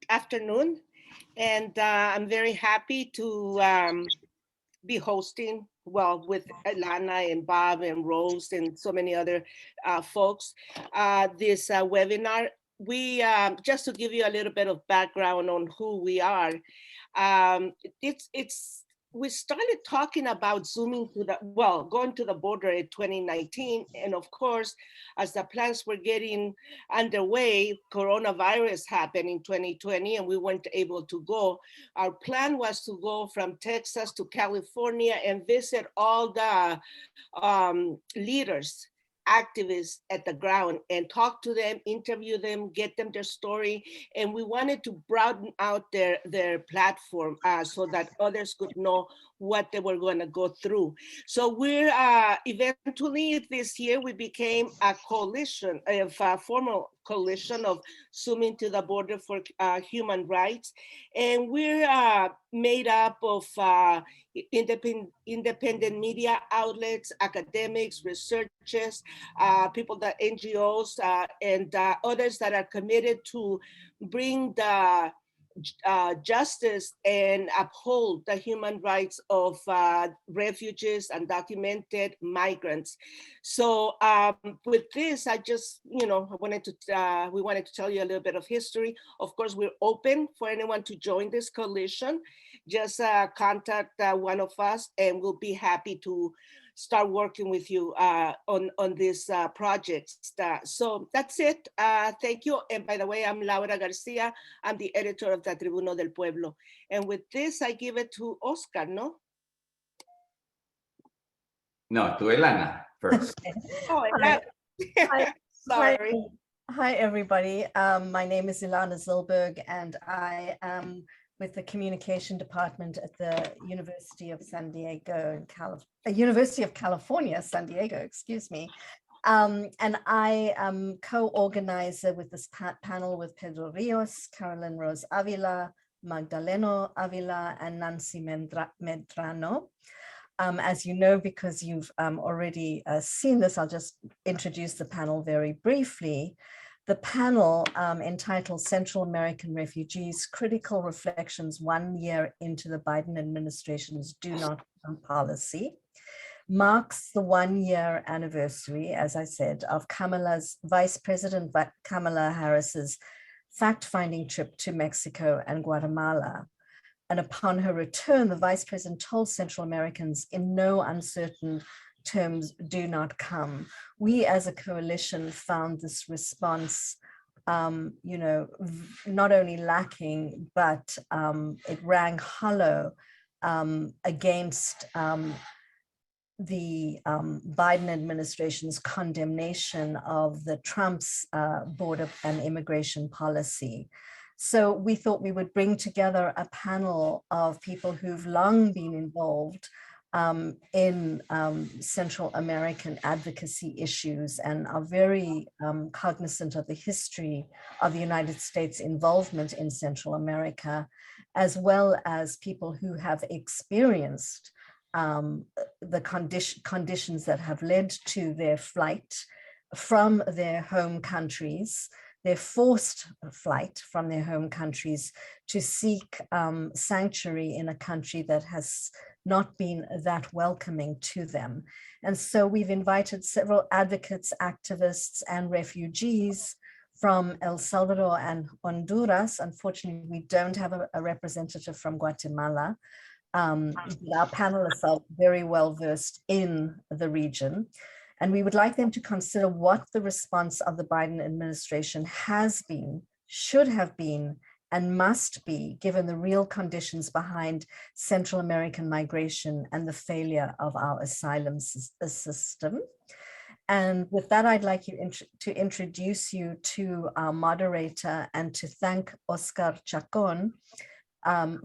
afternoon, and I'm very happy to be hosting, well, with Alana and Bob and Rose and so many other folks, this webinar. We, just to give you a little bit of background on who we are, um, it's we started talking about zooming to the, well, going to the border in 2019. And of course, as the plans were getting underway, coronavirus happened in 2020 and we weren't able to go. Our plan was to go from Texas to California and visit all the leaders, activists at the ground, and talk to them, interview them, get them their story. And we wanted to broaden out their platform so that others could know what they were going to go through. So we're eventually this year we became a coalition, a formal coalition of Zooming to the Border for Human Rights. And we're made up of independent media outlets, academics, researchers, people that NGOs, and others that are committed to bring the justice and uphold the human rights of refugees and documented migrants. So with this, I just, I wanted to, we wanted to tell you a little bit of history. Of course, we're open for anyone to join this coalition. Just contact one of us and we'll be happy to start working with you on this project. So that's it. Thank you. And by the way, I'm Laura Garcia. I'm the editor of the Tribune del Pueblo. And with this, I give it to Oscar, no? No, to Elana first. Oh, Elana. Sorry. Hi, everybody. My name is Ilana Zilberg, and I am with the communication department at the University of San Diego, University of California, San Diego, excuse me. And I am co-organizer with this panel with Pedro Rios, Carolyn Rose Avila, Magdaleno Avila, and Nancy Medrano. As you know, because you've already seen this, I'll just introduce the panel very briefly. The panel entitled Central American Refugees, Critical Reflections 1 year into the Biden administration's Do Not Come policy, marks the 1 year anniversary, as I said, of Vice President Kamala Harris's fact-finding trip to Mexico and Guatemala. And upon her return, the Vice President told Central Americans in no uncertain terms, do not come. We as a coalition found this response, not only lacking, but it rang hollow against the Biden administration's condemnation of the Trump's border and immigration policy. So we thought we would bring together a panel of people who've long been involved in Central American advocacy issues and are very cognizant of the history of the United States involvement in Central America, as well as people who have experienced the conditions that have led to their flight from their home countries, their forced flight from their home countries to seek sanctuary in a country that has not been that welcoming to them. And so we've invited several advocates, activists, and refugees from El Salvador and Honduras. Unfortunately, we don't have a representative from Guatemala. Our panelists are very well versed in the region. And we would like them to consider what the response of the Biden administration has been, should have been, and must be, given the real conditions behind Central American migration and the failure of our asylum system. And with that, I'd like you to introduce you to our moderator and to thank Oscar Chacon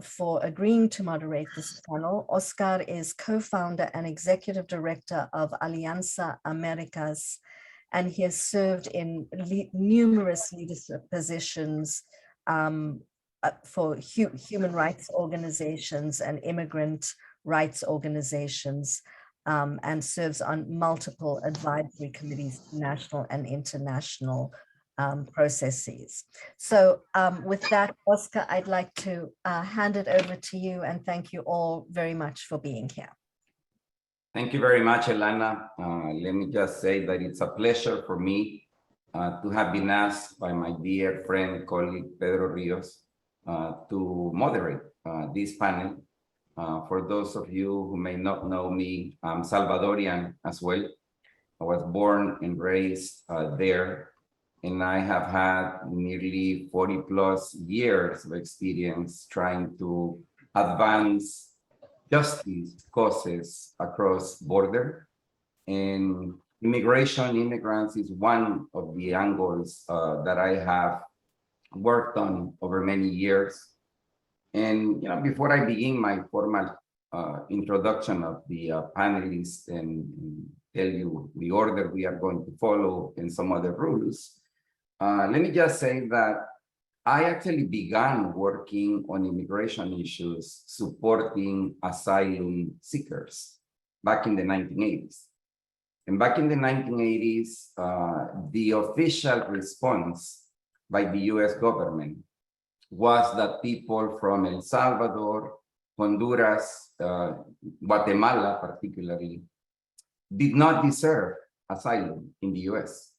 for agreeing to moderate this panel. Oscar is co-founder and executive director of Alianza Americas, and he has served in numerous leadership positions for human rights organizations and immigrant rights organizations, and serves on multiple advisory committees, national and international, processes. So with that, Oscar, I'd like to hand it over to you and thank you all very much for being here. Thank you very much, Elana. Let me just say that it's a pleasure for me to have been asked by my dear friend, colleague, Pedro Rios, to moderate this panel. For those of you who may not know me, I'm Salvadorian as well. I was born and raised there, and I have had nearly 40 plus years of experience trying to advance justice causes across border. And immigrants is one of the angles that I have worked on over many years. And before I begin my formal introduction of the panelists and tell you the order we are going to follow and some other rules, let me just say that I actually began working on immigration issues supporting asylum seekers back in the 1980s. And back in the 1980s, the official response by the US government was that people from El Salvador, Honduras, Guatemala particularly, did not deserve asylum in the US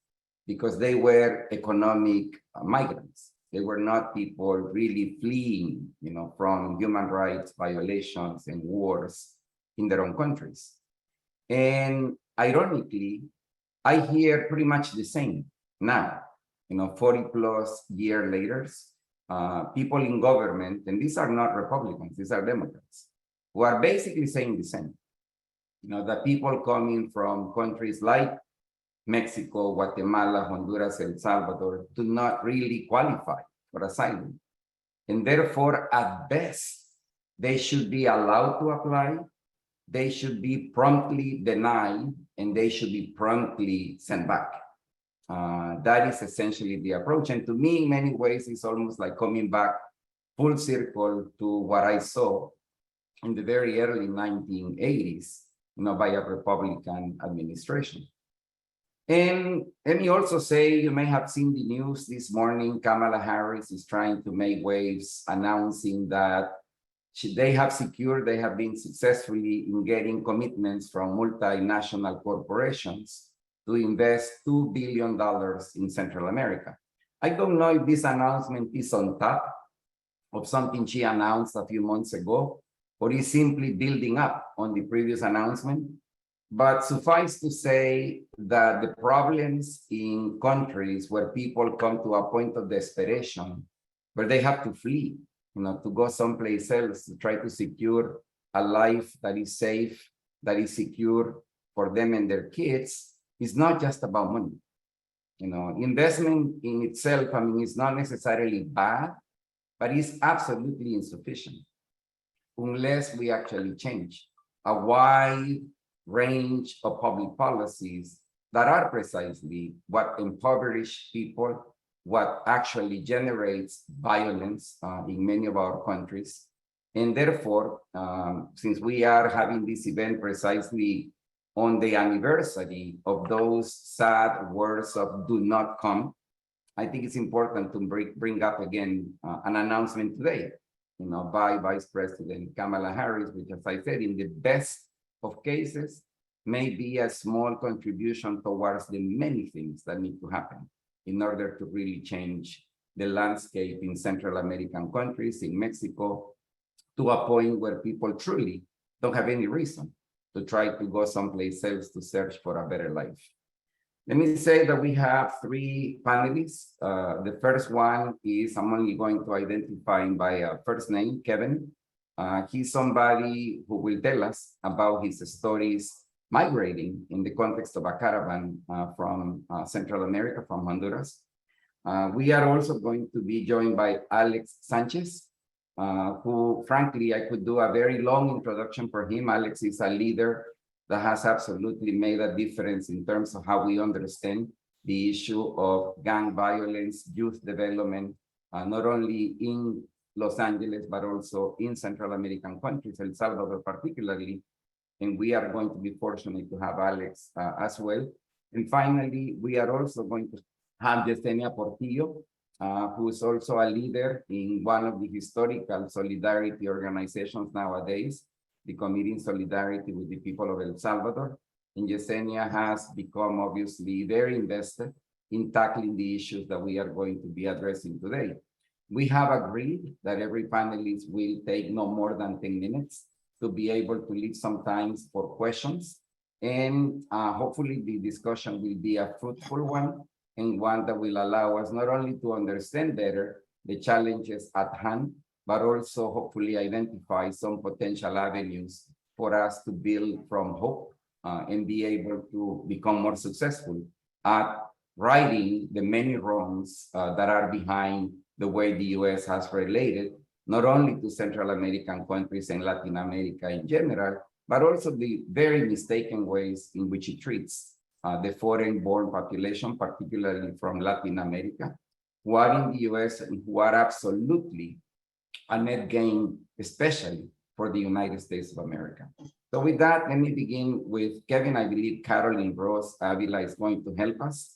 because they were economic migrants. They were not people really fleeing, from human rights violations and wars in their own countries. And ironically, I hear pretty much the same now, 40 plus years later, people in government, and these are not Republicans, these are Democrats, who are basically saying the same. That people coming from countries like Mexico, Guatemala, Honduras, El Salvador do not really qualify for asylum. And therefore, at best, they should be allowed to apply, they should be promptly denied, and they should be promptly sent back. That is essentially the approach. And to me, in many ways, it's almost like coming back full circle to what I saw in the very early 1980s, by a Republican administration. And let me also say, you may have seen the news this morning, Kamala Harris is trying to make waves announcing that they have been successfully in getting commitments from multinational corporations to invest $2 billion in Central America. I don't know if this announcement is on top of something she announced a few months ago, or is simply building up on the previous announcement. But suffice to say that the problems in countries where people come to a point of desperation, where they have to flee, to go someplace else to try to secure a life that is safe, that is secure for them and their kids, is not just about money. Investment in itself, is not necessarily bad, but it's absolutely insufficient unless we actually change a wide range of public policies that are precisely what impoverish people, what actually generates violence in many of our countries. And therefore, since we are having this event precisely on the anniversary of those sad words of "do not come," I think it's important to bring up again an announcement today, by Vice-President Kamala Harris, which, as I said, in the best of cases, may be a small contribution towards the many things that need to happen in order to really change the landscape in Central American countries, in Mexico, to a point where people truly don't have any reason to try to go someplace else to search for a better life. Let me say that we have three panelists. The first one is, I'm only going to identify him by first name, Kevin. He's somebody who will tell us about his stories migrating in the context of a caravan from Central America, from Honduras. We are also going to be joined by Alex Sanchez, who, frankly, I could do a very long introduction for him. Alex is a leader that has absolutely made a difference in terms of how we understand the issue of gang violence, youth development, not only in Los Angeles, but also in Central American countries, El Salvador particularly. And we are going to be fortunate to have Alex as well. And finally, we are also going to have Yesenia Portillo, who is also a leader in one of the historical solidarity organizations nowadays, the Committee in Solidarity with the People of El Salvador. And Yesenia has become obviously very invested in tackling the issues that we are going to be addressing today. We have agreed that every panelist will take no more than 10 minutes to be able to leave some time for questions. And hopefully the discussion will be a fruitful one and one that will allow us not only to understand better the challenges at hand, but also hopefully identify some potential avenues for us to build from hope and be able to become more successful at righting the many wrongs that are behind the way the U.S. has related, not only to Central American countries and Latin America in general, but also the very mistaken ways in which it treats the foreign-born population, particularly from Latin America, who are in the U.S. and who are absolutely a net gain, especially for the United States of America. So with that, let me begin with Kevin. I believe Caroline Ross Avila is going to help us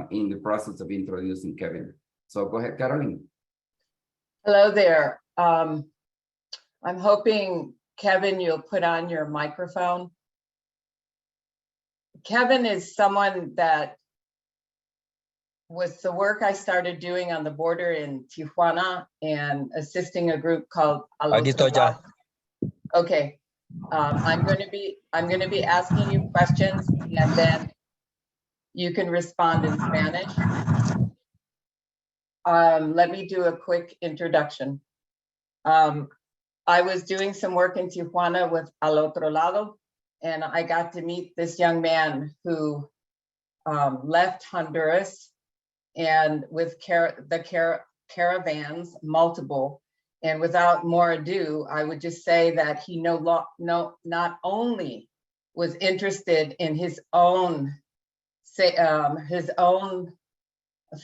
in the process of introducing Kevin. So go ahead, Caroline. Hello there. I'm hoping, Kevin, you'll put on your microphone. Kevin is someone that, with the work I started doing on the border in Tijuana and assisting a group called Okay, I'm going to be asking you questions, and then you can respond in Spanish. Let me do a quick introduction. I was doing some work in Tijuana with Al Otro Lado, and I got to meet this young man who left Honduras and with caravans, multiple. And without more ado, I would just say that he not only was interested in his own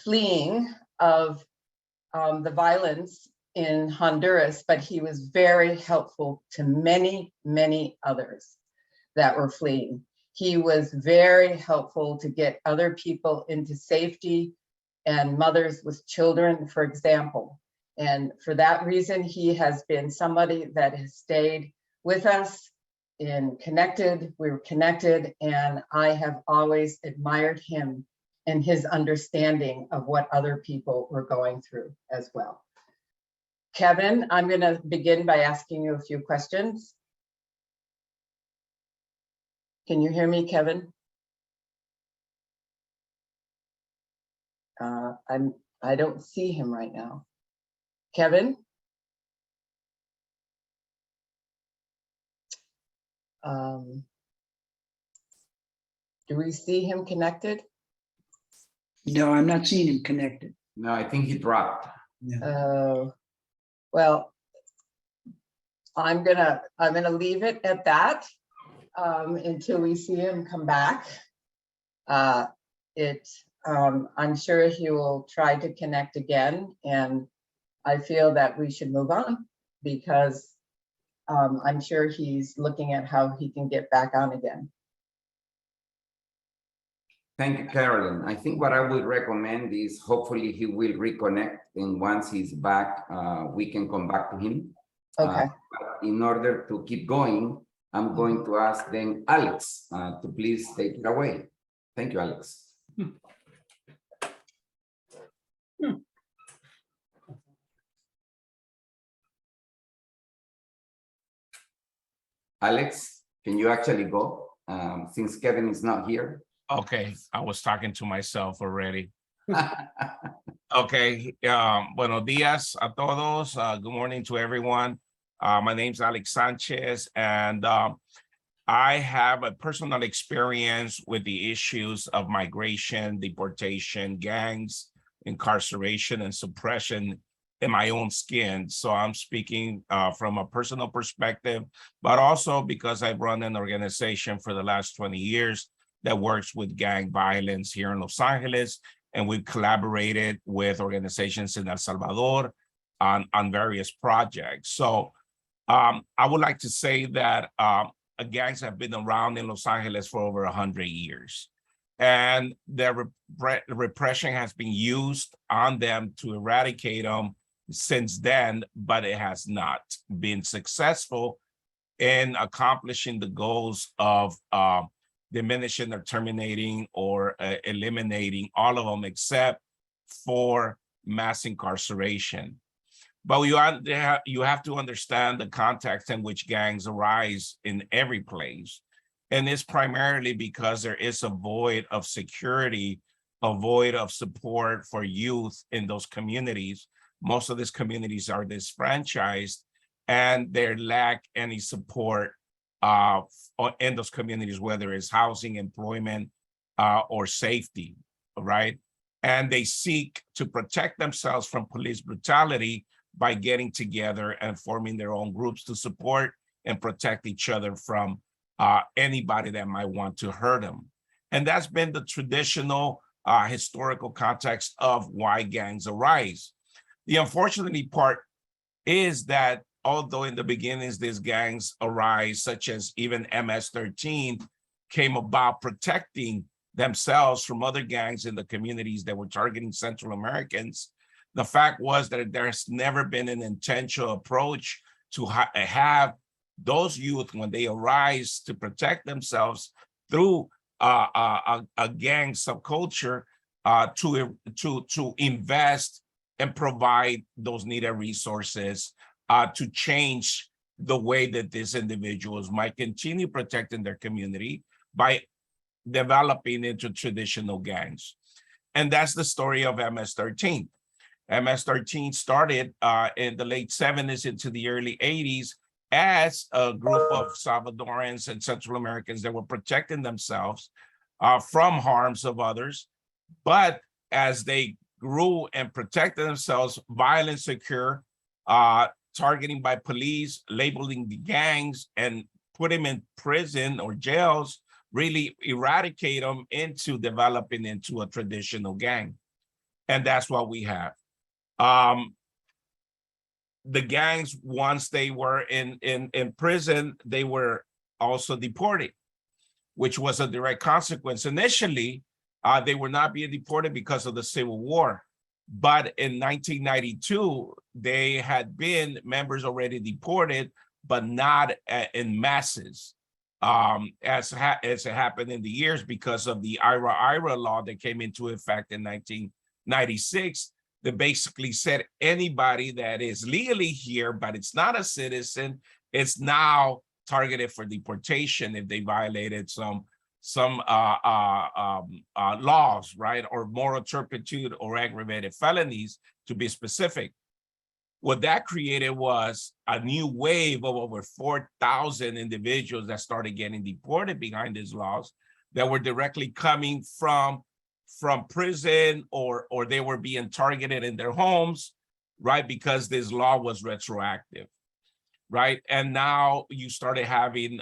fleeing of the violence in Honduras, but he was very helpful to many, many others that were fleeing. He was very helpful to get other people into safety and mothers with children, for example. And for that reason, he has been somebody that has stayed with us and connected. We were connected, and I have always admired him and his understanding of what other people were going through as well. Kevin, I'm going to begin by asking you a few questions. Can you hear me, Kevin? I don't see him right now. Kevin? Do we see him connected? No, I'm not seeing him connected. No, I think he dropped. Yeah. Well, I'm gonna leave it at that until we see him come back. I'm sure he will try to connect again, and I feel that we should move on because I'm sure he's looking at how he can get back on again. Thank you, Carolyn. I think what I would recommend is hopefully he will reconnect, and once he's back, we can come back to him. Okay. But in order to keep going, I'm going to ask then Alex to please take it away. Thank you, Alex. Alex, can you actually go since Kevin is not here? Okay, I was talking to myself already. Okay, buenos días a todos. Good morning to everyone. My name's Alex Sanchez, and I have a personal experience with the issues of migration, deportation, gangs, incarceration, and suppression in my own skin. So I'm speaking from a personal perspective, but also because I've run an organization for the last 20 years that works with gang violence here in Los Angeles. And we've collaborated with organizations in El Salvador on various projects. So I would like to say that gangs have been around in Los Angeles for over 100 years. and the repression has been used on them to eradicate them since then, but it has not been successful in accomplishing the goals of diminishing or terminating or eliminating all of them except for mass incarceration. But you have to understand the context in which gangs arise in every place. And it's primarily because there is a void of security, a void of support for youth in those communities. Most of these communities are disfranchised and they lack any support in those communities, whether it's housing, employment, or safety, right? And they seek to protect themselves from police brutality by getting together and forming their own groups to support and protect each other from anybody that might want to hurt them. And that's been the traditional historical context of why gangs arise. The unfortunately part is that although in the beginnings these gangs arise, such as even MS-13, came about protecting themselves from other gangs in the communities that were targeting Central Americans, the fact was that there's never been an intentional approach to have those youth, when they arise to protect themselves through a gang subculture, to invest and provide those needed resources to change the way that these individuals might continue protecting their community by developing into traditional gangs. And that's the story of MS-13. MS-13 started in the late 70s into the early 80s as a group of Salvadorans and Central Americans that were protecting themselves from harms of others. But as they grew and protected themselves, violence occurred, targeting by police, labeling the gangs, and put them in prison or jails, really eradicate them into developing into a traditional gang. And that's what we have. The gangs, once they were in prison, they were also deported, which was a direct consequence. Initially, they were not being deported because of the Civil War. But in 1992, they had been members already deported, but not in masses, as it happened in the years because of the IRA law that came into effect in 1996. That basically said anybody that is legally here, but it's not a citizen, it's now targeted for deportation if they violated some laws, right? Or moral turpitude or aggravated felonies, to be specific. What that created was a new wave of over 4,000 individuals that started getting deported behind these laws that were directly coming from prison or they were being targeted in their homes, right? Because this law was retroactive, right? And now you started having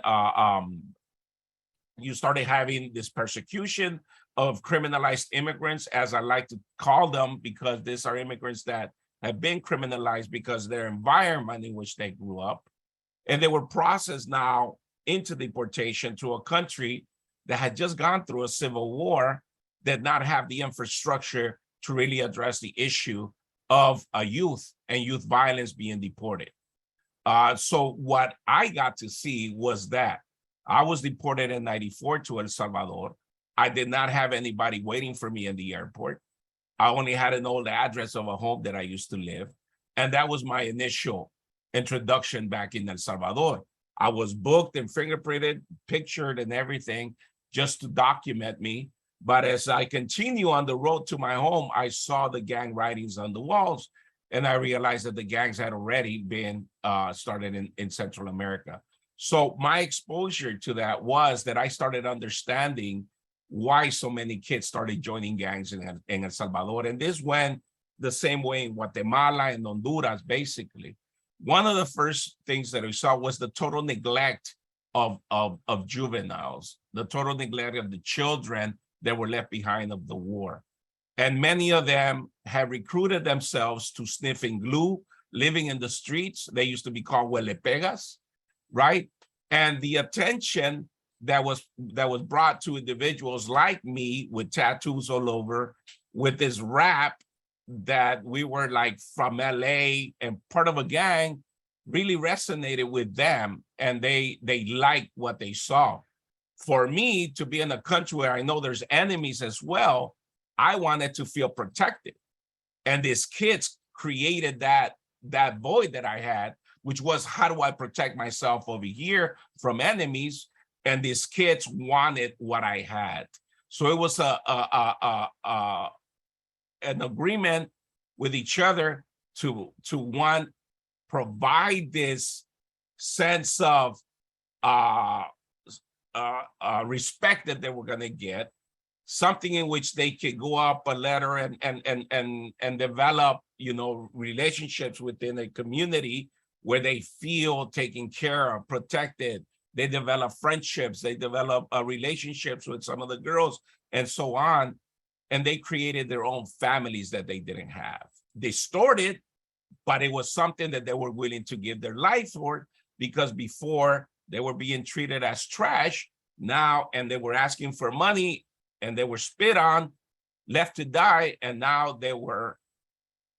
this persecution of criminalized immigrants, as I like to call them, because these are immigrants that have been criminalized because of their environment in which they grew up. And they were processed now into deportation to a country that had just gone through a civil war, did not have the infrastructure to really address the issue of youth and youth violence being deported. So what I got to see was that I was deported in '94 to El Salvador. I did not have anybody waiting for me in the airport. I only had an old address of a home that I used to live. And that was my initial introduction back in El Salvador. I was booked and fingerprinted, pictured and everything just to document me. But as I continue on the road to my home, I saw the gang writings on the walls, and I realized that the gangs had already been started in Central America. So my exposure to that was that I started understanding why so many kids started joining gangs in El Salvador. And this went the same way in Guatemala and Honduras, basically. One of the first things that we saw was the total neglect of juveniles, the total neglect of the children that were left behind of the war. And many of them have recruited themselves to sniffing glue, living in the streets. They used to be called huelepegas, right? And the attention that was brought to individuals like me with tattoos all over, with this rap that we were like from LA and part of a gang, really resonated with them, and they liked what they saw. For me to be in a country where I know there's enemies as well, I wanted to feel protected. And these kids created that void that I had, which was, how do I protect myself over here from enemies? And these kids wanted what I had. So it was an agreement with each other to provide this sense of respect that they were going to get, something in which they could go up a ladder and develop, relationships within a community where they feel taken care of, protected. They develop friendships, they develop relationships with some of the girls and so on. And they created their own families that they didn't have. Distorted, but it was something that they were willing to give their life for, because before they were being treated as trash now, and they were asking for money, and they were spit on, left to die, and now they were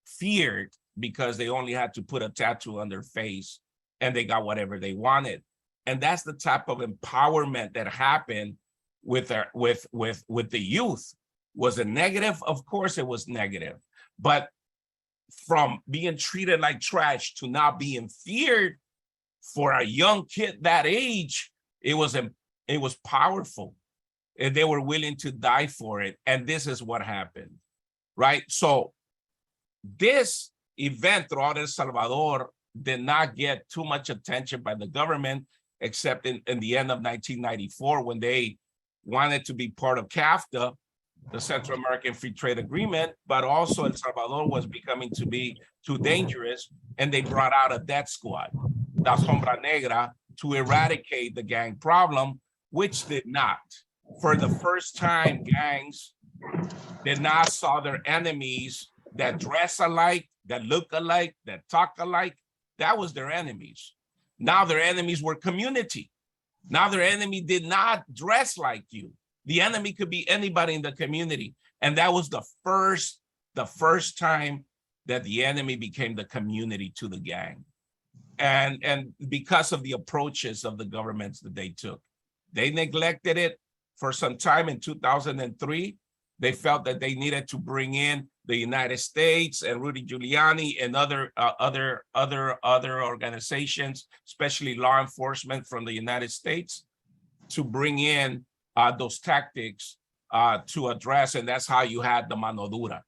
feared because they only had to put a tattoo on their face and they got whatever they wanted. And that's the type of empowerment that happened with the youth. Was it negative? Of course it was negative. But from being treated like trash to not being feared for a young kid that age, it was powerful. And they were willing to die for it. And this is what happened, right? So this event throughout El Salvador did not get too much attention by the government, except in the end of 1994, when they wanted to be part of CAFTA, the Central American Free Trade Agreement, but also El Salvador was becoming to be too dangerous, and they brought out a death squad, La Sombra Negra, to eradicate the gang problem, which did not. For the first time, gangs did not saw their enemies that dress alike, that look alike, that talk alike. That was their enemies. Now their enemies were community. Now their enemy did not dress like you. The enemy could be anybody in the community. And that was the first time that the enemy became the community to the gang. And because of the approaches of the governments that they took, they neglected it for some time. In 2003, they felt that they needed to bring in the United States and Rudy Giuliani and other organizations, especially law enforcement from the United States, to bring in those tactics to address, and that's how you had the mano dura,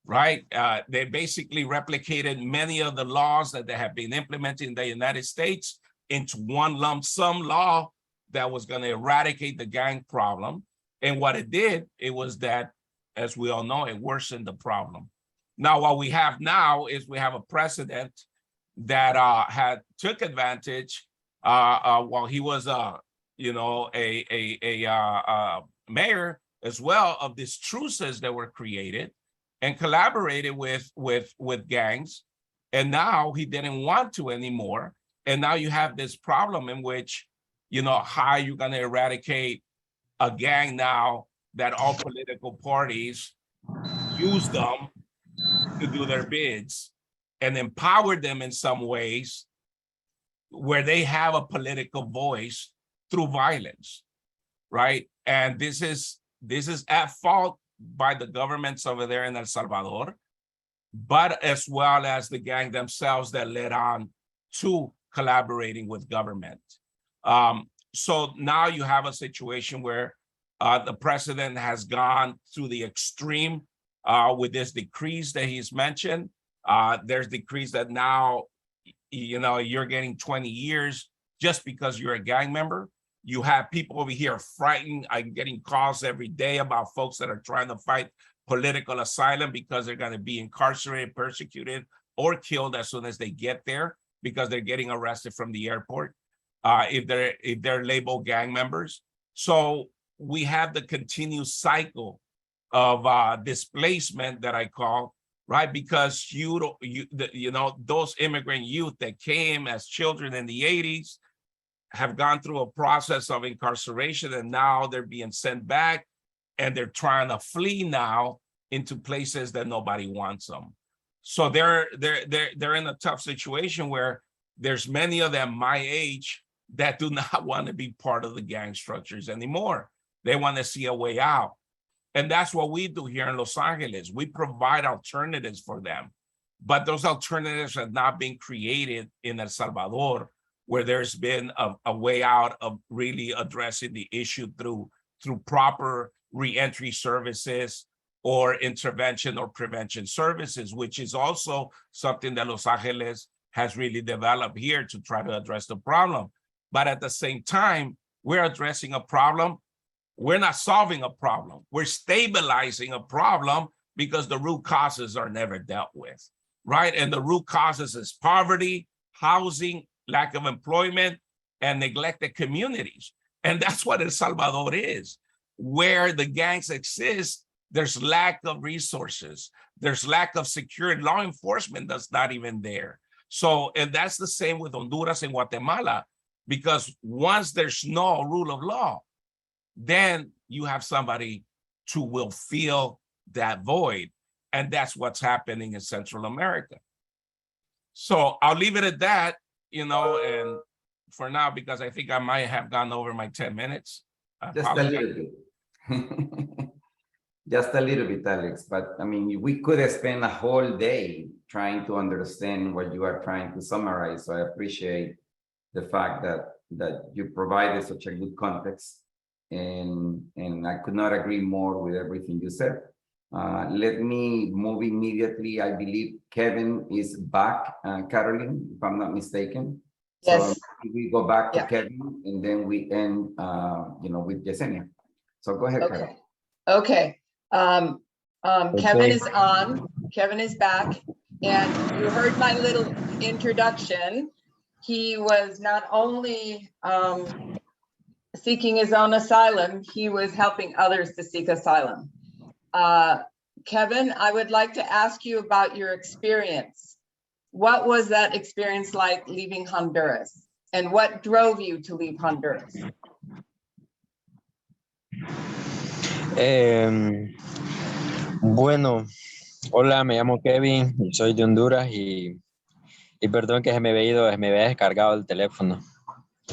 right? They basically replicated many of the laws that they have been implemented in the United States into one lump sum law that was going to eradicate the gang problem. And what it did, it was that, as we all know, it worsened the problem. Now, what we have now is we have a president that took advantage while he was a mayor as well, of these truces that were created and collaborated with gangs. And now he didn't want to anymore. And now you have this problem in which, how are you going to eradicate a gang now that all political parties use them to do their bids and empower them in some ways where they have a political voice through violence, right? And this is at fault by the governments over there in El Salvador, but as well as the gang themselves that led on to collaborating with government. So now you have a situation where the president has gone to the extreme with this decrees that he's mentioned. There's decrees that now, you're getting 20 years just because you're a gang member. You have people over here frightened. I'm getting calls every day about folks that are trying to fight political asylum because they're going to be incarcerated, persecuted, or killed as soon as they get there because they're getting arrested from the airport if they're labeled gang members. So we have the continued cycle of displacement that I call, right? Because those immigrant youth that came as children in the 80s have gone through a process of incarceration, and now they're being sent back, and they're trying to flee now into places that nobody wants them. So they're in a tough situation where there's many of them my age that do not want to be part of the gang structures anymore. They want to see a way out. And that's what we do here in Los Angeles. We provide alternatives for them. But those alternatives have not been created in El Salvador, where there's been a way out of really addressing the issue through proper reentry services or intervention or prevention services, which is also something that Los Angeles has really developed here to try to address the problem. But at the same time, we're addressing a problem. We're not solving a problem. We're stabilizing a problem because the root causes are never dealt with, right? And the root causes is poverty, housing, lack of employment, and neglected communities. And that's what El Salvador is. Where the gangs exist, there's lack of resources. There's lack of security. Law enforcement that's not even there. So, and that's the same with Honduras and Guatemala, because once there's no rule of law, then you have somebody who will fill that void. And that's what's happening in Central America. So I'll leave it at that, you know, and for now, because I think I might have gone over my 10 minutes. Just a little bit. Just a little bit, Alex. But I mean, we could spend a whole day trying to understand what you are trying to summarize. So I appreciate the fact that you provided such a good context. And I could not agree more with everything you said. Let me move immediately. I believe Kevin is back, Caroline, if I'm not mistaken. Yes. So we go back to Yeah. Kevin, and then we end, with Yesenia. So go ahead, Kevin. Okay. Kevin is on. Kevin is back. And you heard my little introduction. He was not only seeking his own asylum, he was helping others to seek asylum. Kevin, I would like to ask you about your experience. What was that experience like leaving Honduras? And what drove you to leave Honduras? Bueno, hola, me llamo Kevin, soy de Honduras y perdón que se me había descargado el teléfono,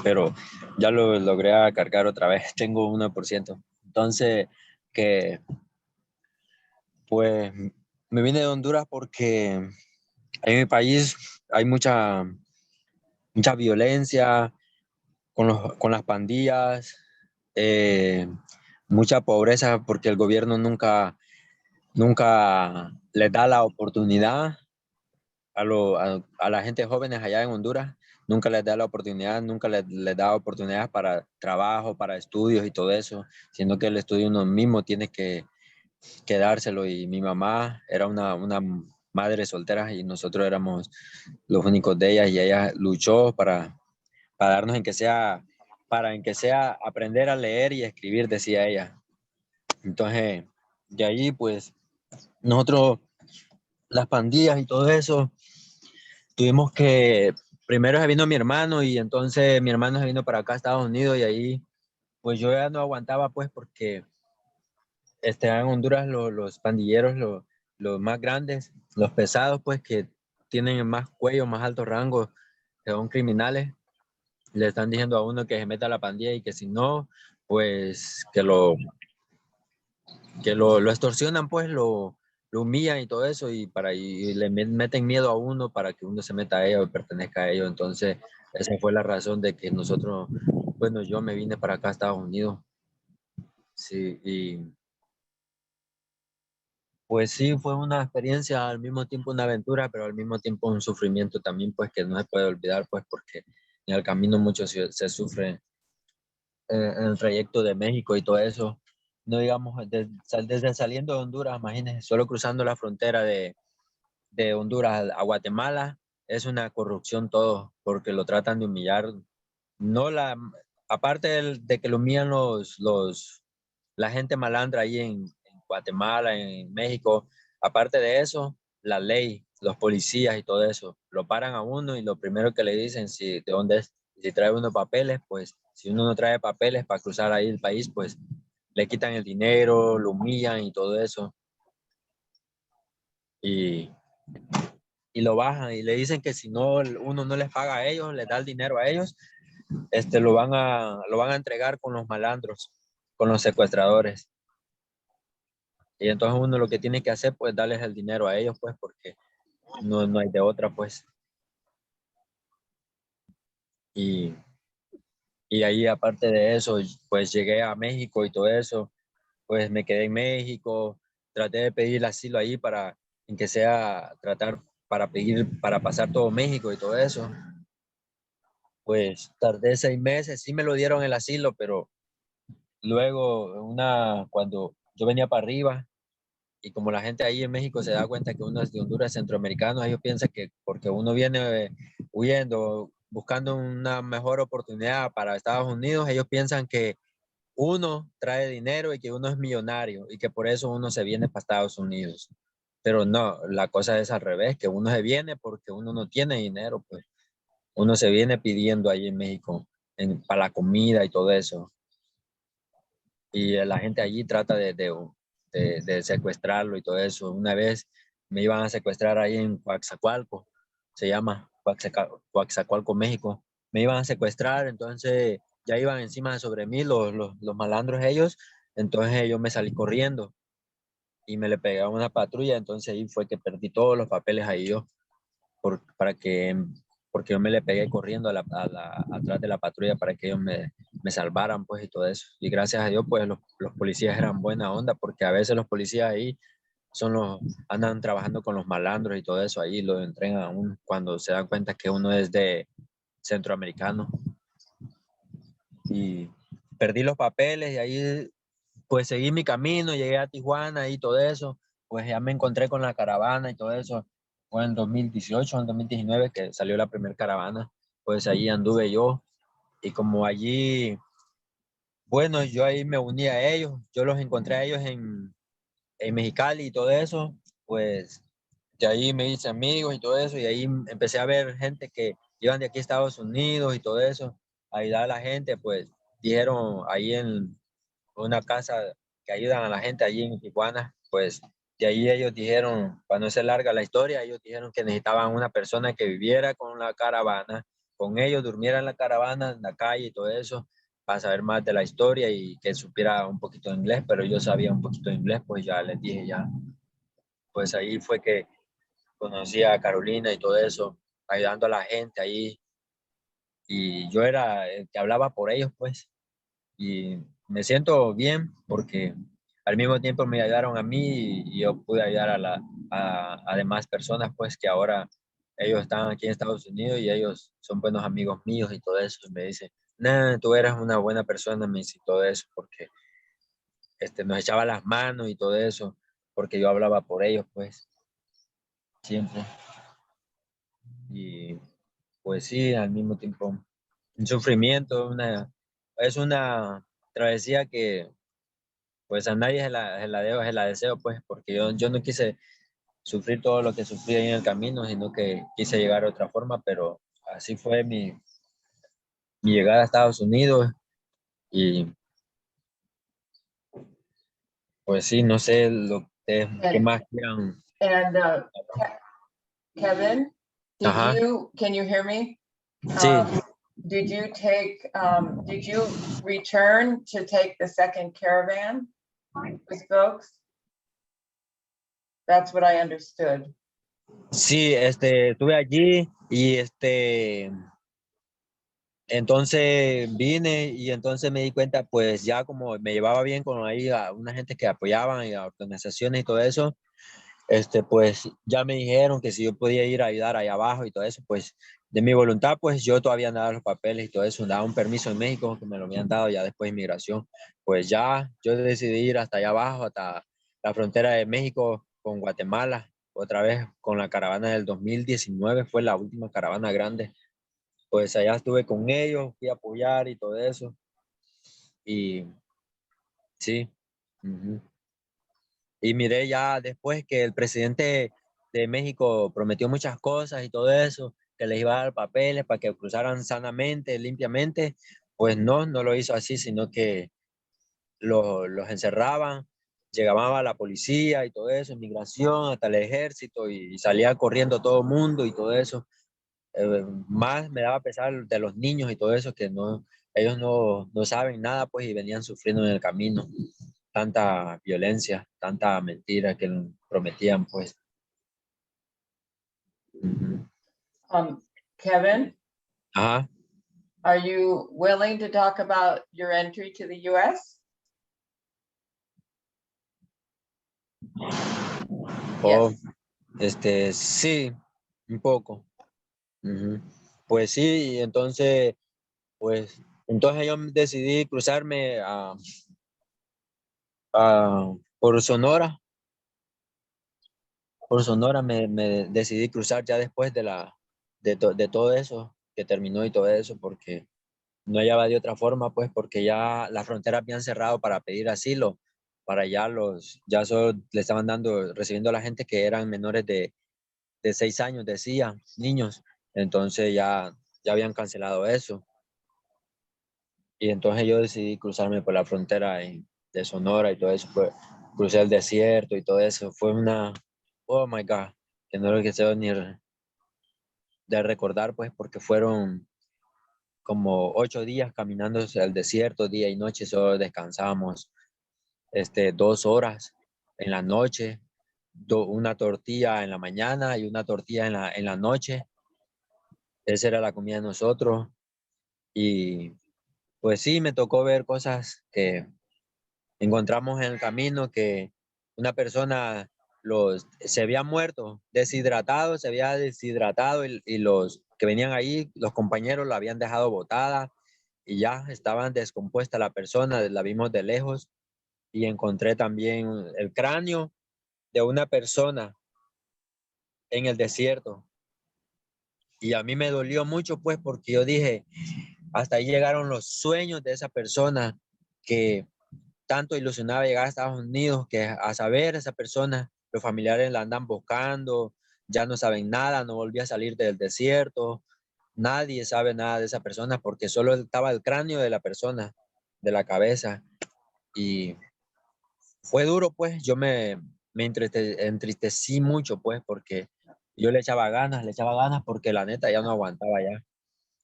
pero ya lo logré cargar otra vez, tengo 1%. Entonces, pues me vine de Honduras porque en mi país hay mucha violencia con las pandillas, mucha pobreza porque el gobierno nunca les da la oportunidad a la gente jóvenes allá en Honduras, nunca les da la oportunidad, nunca les da oportunidades para trabajo, para estudios y todo eso, sino que el estudio uno mismo tiene que dárselo. Y mi mamá era una madre soltera y nosotros éramos los únicos de ella, y ella luchó para darnos en que sea aprender a leer y escribir, decía ella. Entonces, de allí pues nosotros, las pandillas y todo eso, tuvimos que, primero se vino mi hermano, y entonces mi hermano se vino para acá a Estados Unidos, y ahí pues yo ya no aguantaba, pues, porque en Honduras los pandilleros, los más grandes, los pesados, pues, que tienen más cuello, más alto rango, que son criminales, le están diciendo a uno que se meta a la pandilla, y que si no, pues que lo extorsionan, pues lo humillan y todo eso, y le meten miedo a uno para que uno se meta a ellos y pertenezca a ellos. Entonces esa fue la razón de que nosotros, bueno, yo me vine para acá a Estados Unidos. Sí, y pues sí, fue una experiencia, al mismo tiempo una aventura, pero al mismo tiempo un sufrimiento también, pues, que no se puede olvidar, pues, porque en el camino mucho se sufre, en el trayecto de México y todo eso. No digamos, desde saliendo de Honduras, imagínense, solo cruzando la frontera de Honduras a Guatemala, es una corrupción todo, porque lo tratan de humillar. Aparte de que lo humillan la gente malandra ahí en Guatemala, en México, aparte de eso, la ley, los policías y todo eso, lo paran a uno, y lo primero que le dicen, si de dónde es, Si trae uno papeles, pues si uno no trae papeles para cruzar ahí el país, pues le quitan el dinero, lo humillan y todo eso. Y lo bajan y le dicen que si no, uno no les paga a ellos, les da el dinero a ellos, lo van a entregar con los malandros, con los secuestradores. Y entonces uno lo que tiene que hacer, pues darles el dinero a ellos, pues porque no hay de otra, pues. Y ahí aparte de eso, pues llegué a México y todo eso, pues me quedé en México, traté de pedir asilo ahí para, en que sea, tratar para pedir, para pasar todo México y todo eso. Pues tardé 6 meses, sí me lo dieron el asilo, pero luego cuando yo venía para arriba, y como la gente ahí en México se da cuenta que uno es de Honduras, centroamericano, ellos piensan que porque uno viene huyendo, buscando una mejor oportunidad para Estados Unidos, ellos piensan que uno trae dinero y que uno es millonario y que por eso uno se viene para Estados Unidos. Pero no, la cosa es al revés, que uno se viene porque uno no tiene dinero, pues uno se viene pidiendo ahí en México para la comida y todo eso. Y la gente allí trata de secuestrarlo y todo eso. Una vez me iban a secuestrar ahí en Coaxacualco, se llama Coaxacualco, México. Me iban a secuestrar, entonces ya iban encima sobre mí los malandros ellos, entonces yo me salí corriendo y me le pegué a una patrulla, entonces ahí fue que perdí todos los papeles ahí yo, porque yo me le pegué corriendo atrás de la patrulla para que ellos me salvaran, pues, y todo eso. Y gracias a Dios, pues, los policías eran buena onda, porque a veces los policías ahí andan trabajando con los malandros y todo eso, ahí lo entregan a uno cuando se dan cuenta que uno es de centroamericano. Y perdí los papeles y ahí, pues, seguí mi camino, llegué a Tijuana y todo eso, pues ya me encontré con la caravana y todo eso. Fue en 2018, en 2019 que salió la primera caravana, pues allí anduve yo y como allí, bueno, yo ahí me uní a ellos, yo los encontré a ellos en Mexicali y todo eso, pues de ahí me hice amigos y todo eso y ahí empecé a ver gente que iban de aquí a Estados Unidos y todo eso, a ayudar a la gente, pues dijeron ahí en una casa que ayudan a la gente allí en Tijuana, pues de ahí ellos dijeron, para no ser larga la historia, ellos dijeron que necesitaban una persona que viviera con la caravana, con ellos, durmiera en la caravana, en la calle y todo eso, para saber más de la historia y que supiera un poquito de inglés, pero yo sabía un poquito de inglés, pues ya les dije ya, pues ahí fue que conocí a Carolina y todo eso, ayudando a la gente ahí, y yo era el que hablaba por ellos, pues, y me siento bien porque al mismo tiempo me ayudaron a mí y yo pude ayudar a demás personas, pues que ahora ellos están aquí en Estados Unidos y ellos son buenos amigos míos y todo eso. Y me dicen, nah, tú eras una buena persona, me dice todo eso, porque nos echaba las manos y todo eso, porque yo hablaba por ellos, pues, siempre. Y pues sí, al mismo tiempo, un sufrimiento, es una travesía que pues a nadie se la deseo, pues, porque yo no quise sufrir todo lo que sufrí ahí en el camino, sino que quise llegar de otra forma, pero así fue mi llegada a Estados Unidos y pues sí, no sé qué más quieran. And Kevin, Ajá, can you hear me? sí, Did you return to take the second caravan with folks? That's what I understood. sí, estuve allí y entonces vine y entonces me di cuenta, pues ya como me llevaba bien con ahí a una gente que apoyaban y a organizaciones y todo eso, pues ya me dijeron que si yo podía ir a ayudar allá abajo y todo eso, pues de mi voluntad, pues yo todavía andaba los papeles y todo eso, daba un permiso en México que me lo habían dado ya después de inmigración, pues ya yo decidí ir hasta allá abajo, hasta la frontera de México con Guatemala, otra vez con la caravana del 2019, fue la última caravana grande, pues allá estuve con ellos, fui a apoyar y todo eso, y sí. Ujú. Y miré ya después que el presidente de México prometió muchas cosas y todo eso, que les iba a dar papeles para que cruzaran sanamente, limpiamente, pues no lo hizo así, sino que los encerraban, llegaba la policía y todo eso, inmigración, hasta el ejército, y salía corriendo todo el mundo y todo eso. Más me daba pesar de los niños y todo eso, que no, ellos no saben nada, pues, y venían sufriendo en el camino. Tanta violencia, tanta mentira que prometían, pues. Ujú. Kevin, Ajá. are you willing to talk about your entry to the US? Oh, Yes. sí, un poco. Ujú. Pues sí, y entonces yo decidí cruzarme por Sonora. Por Sonora me decidí cruzar ya después de todo eso, que terminó y todo eso, porque no hallaba de otra forma, pues, porque ya las fronteras habían cerrado para pedir asilo, para ya solo le estaban recibiendo a la gente que eran menores de 6 años, decía, niños. Entonces ya habían cancelado eso. Y entonces yo decidí cruzarme por la frontera de Sonora y todo eso, pues, crucé el desierto y todo eso. Fue oh my God, que no lo quisiera ni de recordar, pues, porque fueron como 8 días caminando hacia el desierto, día y noche, solo descansamos 2 horas en la noche, una tortilla en la mañana y una tortilla en la noche. Esa era la comida de nosotros. Y pues sí, me tocó ver cosas que encontramos en el camino, que una persona se había muerto, se había deshidratado, y los que venían ahí, los compañeros, la habían dejado botada y ya estaban descompuesta la persona, la vimos de lejos. Y encontré también el cráneo de una persona en el desierto. Y a mí me dolió mucho, pues, porque yo dije, hasta ahí llegaron los sueños de esa persona que tanto ilusionaba llegar a Estados Unidos, que a saber esa persona, los familiares la andan buscando, ya no saben nada, no volvió a salir del desierto, nadie sabe nada de esa persona porque solo estaba el cráneo de la persona, de la cabeza. Y fue duro, pues, me entristecí mucho, pues, porque yo le echaba ganas porque la neta ya no aguantaba ya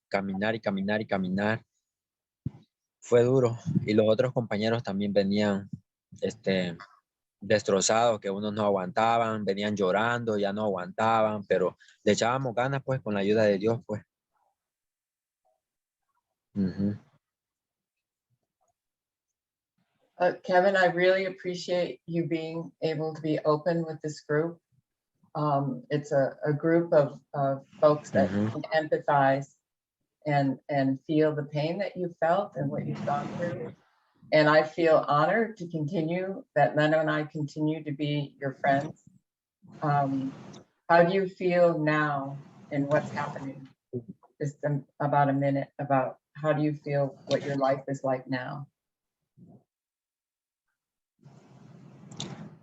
caminar y caminar y caminar. Fue duro. Y los otros compañeros también venían, destrozados, que unos no aguantaban, venían llorando, ya no aguantaban, pero le echábamos ganas, pues, con la ayuda de Dios, pues. Ujú. Kevin, I really appreciate you being able to be open with this group. It's a group of folks that Ujú. can empathize and feel the pain that you felt and what you've gone through. And I feel honored to continue, that Leno and I continue to be your friends. How do you feel now and what's happening? Just about a minute about how do you feel what your life is like now?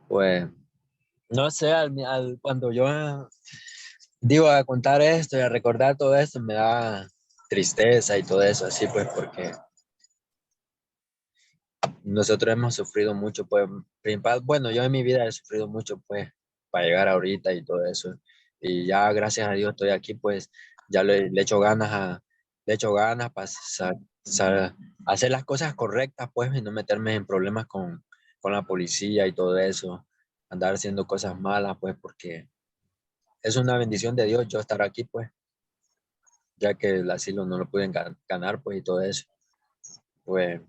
Pues, no sé, cuando yo digo a contar esto y a recordar todo esto, me da tristeza y todo eso, así pues, porque nosotros hemos sufrido mucho, pues, bueno, yo en mi vida he sufrido mucho, pues, para llegar ahorita y todo eso. Y ya, gracias a Dios, estoy aquí, pues, ya le echo ganas para hacer las cosas correctas, pues, y no meterme en problemas con la policía y todo eso, andar haciendo cosas malas, pues, porque es una bendición de Dios yo estar aquí, pues, ya que el asilo no lo pueden ganar, pues, y todo eso. Pues,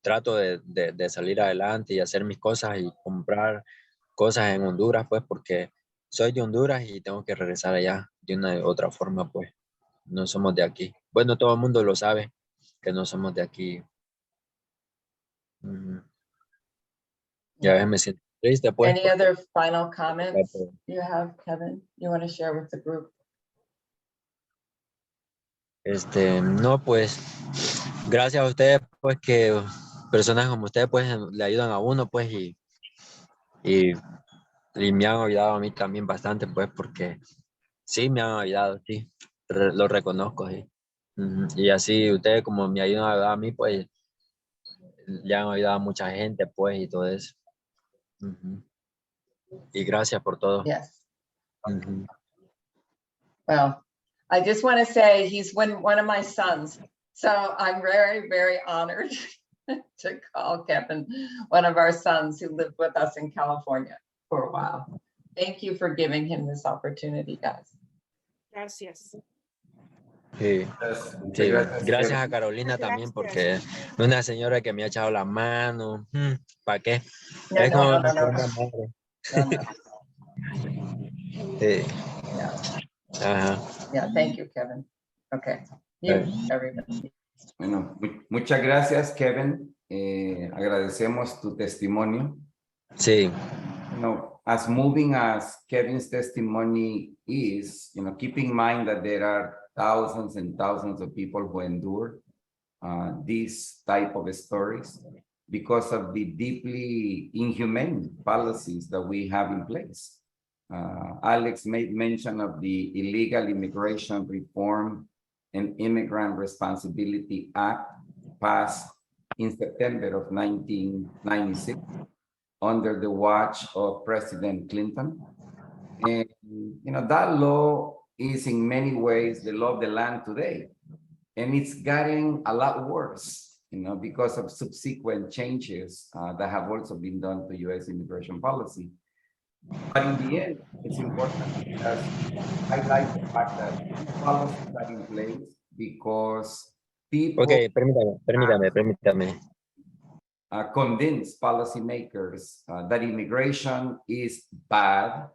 trato de salir adelante y hacer mis cosas y comprar cosas en Honduras, pues, porque soy de Honduras y tengo que regresar allá de una u otra forma, pues. No somos de aquí. Bueno, todo el mundo lo sabe, que no somos de aquí. Ujú. Y a veces me siento triste, pues. Any other final comments you have, Kevin, you want to share with the group? No, pues, gracias a ustedes, pues, que personas como ustedes, pues, le ayudan a uno, pues, y me han ayudado a mí también bastante, pues, porque sí me han ayudado, sí. lo reconozco, sí. Y así ustedes como me ayudan a mí, pues ya han ayudado a mucha gente, pues, y todo eso. Y gracias por todo. Yes. Well, I just want to say he's one of my sons. So I'm very, very honored to call Kevin one of our sons who lived with us in California for a while. Thank you for giving him this opportunity, guys. Gracias. Sí. Sí, gracias a Carolina también, porque es una señora que me ha echado la mano. ¿Para qué? No, Es no, como no, una no, no. segunda madre. No, no. Sí. Ajá. Yeah, thank you, Kevin. Okay. You, everybody. Bueno, muchas gracias, Kevin. Agradecemos tu testimonio. Sí. You know, as moving as Kevin's testimony is, you know, keep in mind that there are thousands and thousands of people who endure these type of stories because of the deeply inhumane policies that we have in place. Alex made mention of the Illegal Immigration Reform and Immigrant Responsibility Act passed in September of 1996 under the watch of President Clinton. And, you know, that law is in many ways the law of the land today. And it's getting a lot worse, you know, because of subsequent changes that have also been done to US immigration policy. But in the end, it's important because highlight the fact that policies are in place because people permítame. Convince policymakers that immigration is bad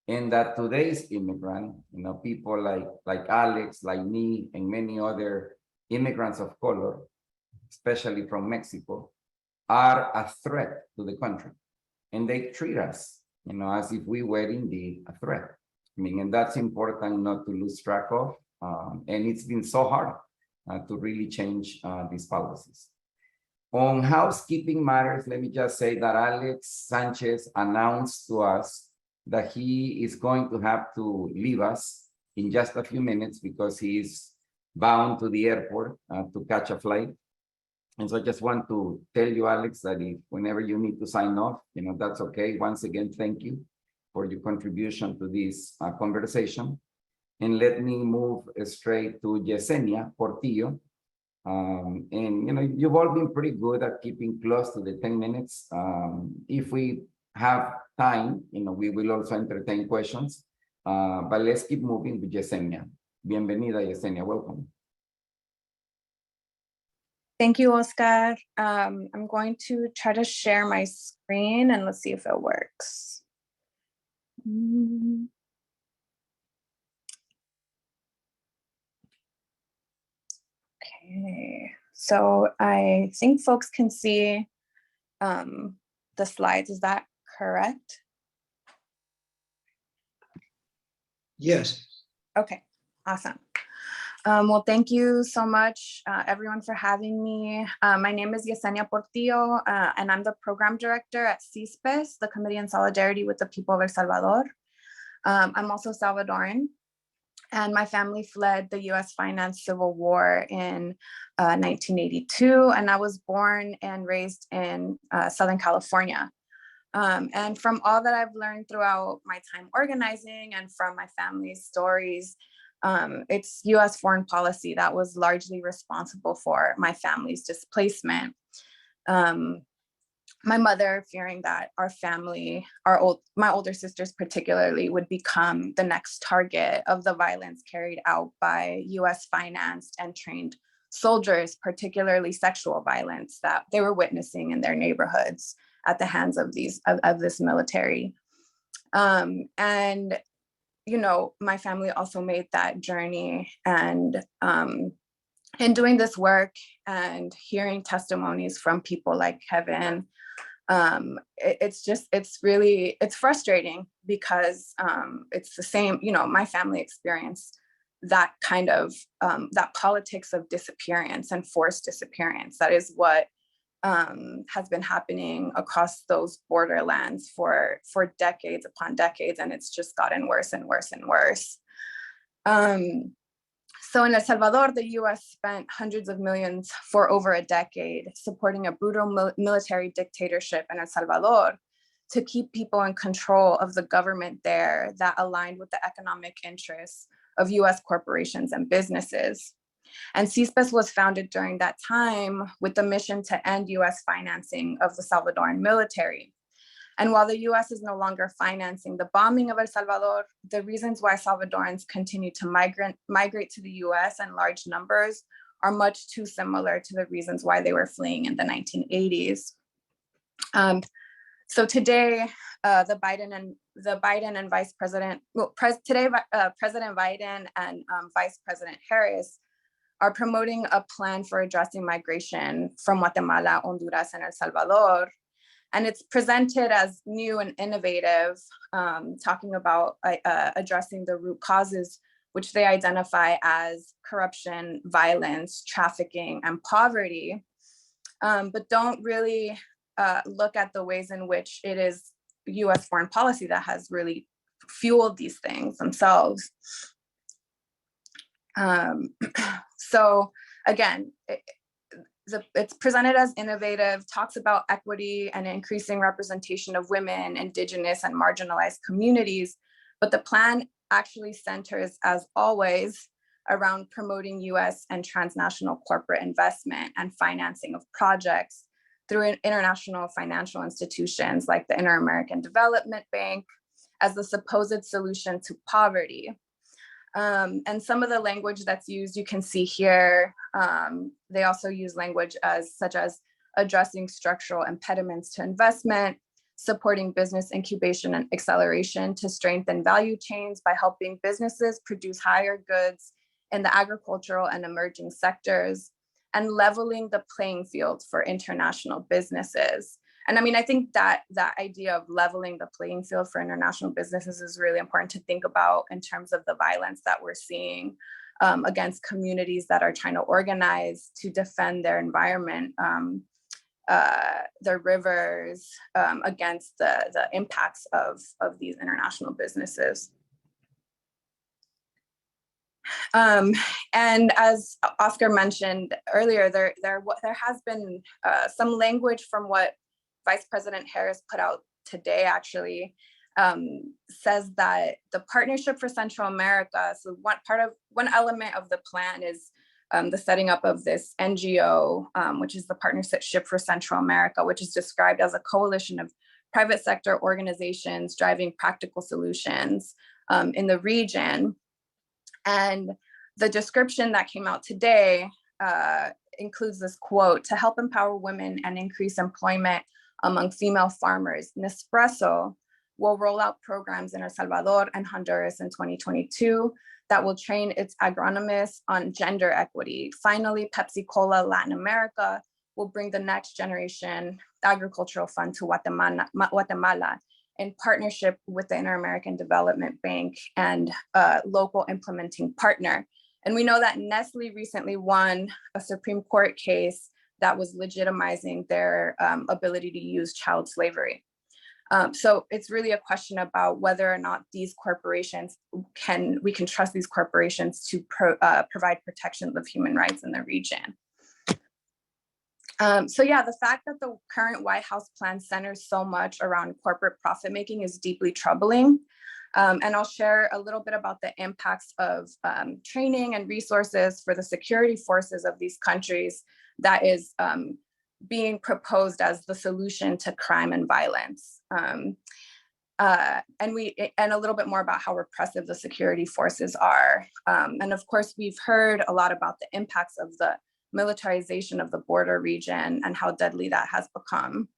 and that today's immigrant, you know, people like Alex, like me, and many other immigrants of color, especially from Mexico, are a threat to the country. And they treat us, you know, as if we were indeed a threat. I mean, and that's important not to lose track of. And it's been so hard to really change these policies. On housekeeping matters, let me just say that Alex Sanchez announced to us that he is going to have to leave us in just a few minutes because he's bound to the airport to catch a flight. And so I just want to tell you, Alex, that if whenever you need to sign off, you know, that's okay. Once again, thank you for your contribution to this conversation. And let me move straight to Yesenia Portillo. And, you know, you've all been pretty good at keeping close to the 10 minutes. If we have time, you know, we will also entertain questions. But let's keep moving with Yesenia. Bienvenida, Yesenia. Welcome. Thank you, Oscar. I'm going to try to share my screen and let's see if it works. Okay, so I think folks can see the slides. Is that correct? Yes. Okay, awesome. Well, thank you so much, everyone, for having me. My name is Yesenia Portillo, and I'm the program director at CISPES, the Committee in Solidarity with the People of El Salvador. I'm also Salvadoran, and my family fled the US-financed civil war in 1982, and I was born and raised in Southern California. And from all that I've learned throughout my time organizing and from my family's stories, it's US foreign policy that was largely responsible for my family's displacement. My mother, fearing that our family, my older sisters particularly, would become the next target of the violence carried out by US financed and trained soldiers, particularly sexual violence that they were witnessing in their neighborhoods at the hands of this military. And you know, my family also made that journey, and in doing this work and hearing testimonies from people like Kevin, it's frustrating because it's the same, you know, my family experienced that kind of, that politics of disappearance and forced disappearance. That is what has been happening across those borderlands for decades upon decades, and it's just gotten worse and worse and worse. So in El Salvador, the US spent hundreds of millions for over a decade supporting a brutal military dictatorship in El Salvador to keep people in control of the government there that aligned with the economic interests of US corporations and businesses. And CISPES was founded during that time with the mission to end US financing of the Salvadoran military. And while the US is no longer financing the bombing of El Salvador, the reasons why Salvadorans continue to migrate to the US in large numbers are much too similar to the reasons why they were fleeing in the 1980s. So today, the Biden and Vice President, President Biden and Vice President Harris are promoting a plan for addressing migration from Guatemala, Honduras, and El Salvador. And it's presented as new and innovative, talking about addressing the root causes, which they identify as corruption, violence, trafficking, and poverty, but don't really look at the ways in which it is US foreign policy that has really fueled these things themselves. So again, it's presented as innovative, talks about equity and increasing representation of women, indigenous, and marginalized communities, but the plan actually centers, as always, around promoting US and transnational corporate investment and financing of projects through international financial institutions like the Inter-American Development Bank as the supposed solution to poverty. And some of the language that's used, you can see here, they also use language such as addressing structural impediments to investment, supporting business incubation and acceleration to strengthen value chains by helping businesses produce higher goods in the agricultural and emerging sectors, and leveling the playing field for international businesses. And I mean, I think that idea of leveling the playing field for international businesses is really important to think about in terms of the violence that we're seeing against communities that are trying to organize to defend their environment, their rivers, against the impacts of these international businesses. And as Oscar mentioned earlier, there has been some language from what Vice President Harris put out today, actually, says that the Partnership for Central America, so one element of the plan is the setting up of this NGO, which is the Partnership for Central America, which is described as a coalition of private sector organizations driving practical solutions in the region. And the description that came out today includes this quote: "To help empower women and increase employment among female farmers, Nespresso will roll out programs in El Salvador and Honduras in 2022 that will train its agronomists on gender equity. Finally, Pepsi-Cola Latin America will bring the next generation agricultural fund to Guatemala in partnership with the Inter-American Development Bank and a local implementing partner." And we know that Nestle recently won a Supreme Court case that was legitimizing their ability to use child slavery. So it's really a question about whether or not these corporations we can trust these corporations to provide protections of human rights in the region. So yeah, the fact that the current White House plan centers so much around corporate profit making is deeply troubling. And I'll share a little bit about the impacts of training and resources for the security forces of these countries that is being proposed as the solution to crime and violence. And a little bit more about how repressive the security forces are. And of course, we've heard a lot about the impacts of the militarization of the border region and how deadly that has become.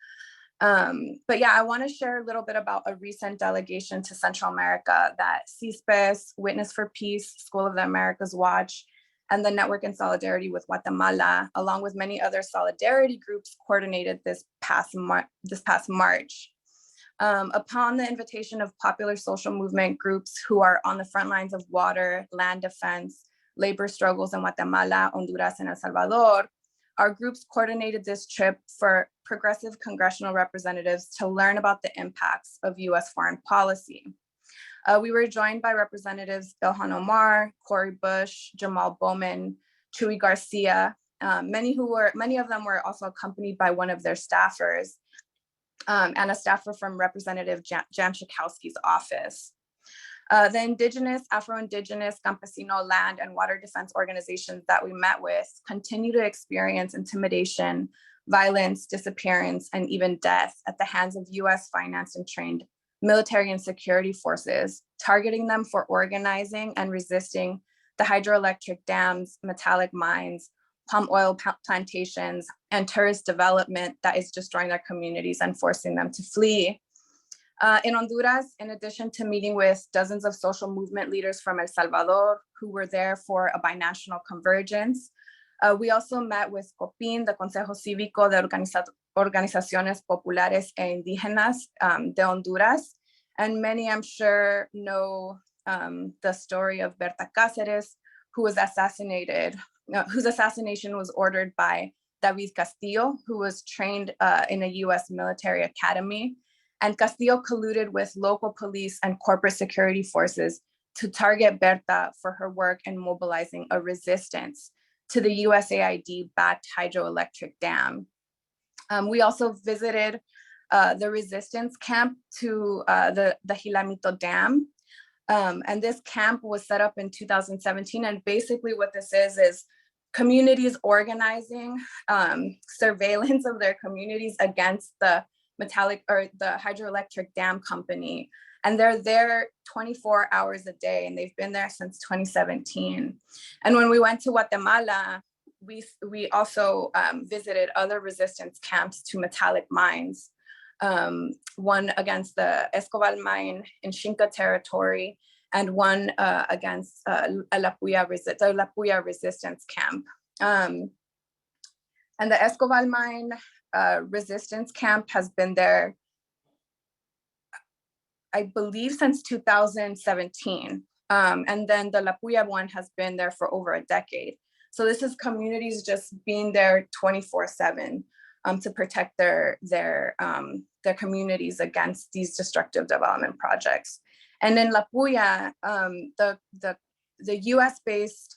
But yeah, I want to share a little bit about a recent delegation to Central America that CISPES, Witness for Peace, School of the Americas Watch, and the Network in Solidarity with Guatemala, along with many other solidarity groups, coordinated this past March. Upon the invitation of popular social movement groups who are on the front lines of water, land defense, labor struggles in Guatemala, Honduras, and El Salvador, our groups coordinated this trip for progressive congressional representatives to learn about the impacts of US foreign policy. We were joined by Representatives Ilhan Omar, Cory Bush, Jamal Bowman, Chuy Garcia, many of them were also accompanied by one of their staffers, and a staffer from Representative Jamshikowski's office. The indigenous, Afro-Indigenous, Campesino land and water defense organizations that we met with continue to experience intimidation, violence, disappearance, and even death at the hands of US financed and trained military and security forces, targeting them for organizing and resisting the hydroelectric dams, metallic mines, palm oil plantations, and tourist development that is destroying their communities and forcing them to flee. In Honduras, in addition to meeting with dozens of social movement leaders from El Salvador who were there for a binational convergence, we also met with COPIN, the Consejo Cívico de Organizaciones Populares e Indígenas de Honduras. And many, I'm sure, know the story of Berta Cáceres, who was assassinated, whose assassination was ordered by David Castillo, who was trained in a US military academy. And Castillo colluded with local police and corporate security forces to target Berta for her work in mobilizing a resistance to the USAID-backed hydroelectric dam. We also visited the resistance camp to the Jilamito Dam. And this camp was set up in 2017. And basically what this is communities organizing surveillance of their communities against the hydroelectric dam company. And they're there 24 hours a day, and they've been there since 2017. And when we went to Guatemala, we also visited other resistance camps to metallic mines. One against the Escobal mine in Xinca territory, and one against La Puya resistance camp. And the Escobal mine resistance camp has been there, I believe, since 2017. And then the La Puya one has been there for over a decade. So this is communities just being there 24/7 to protect their communities against these destructive development projects. And in La Puya, the US-based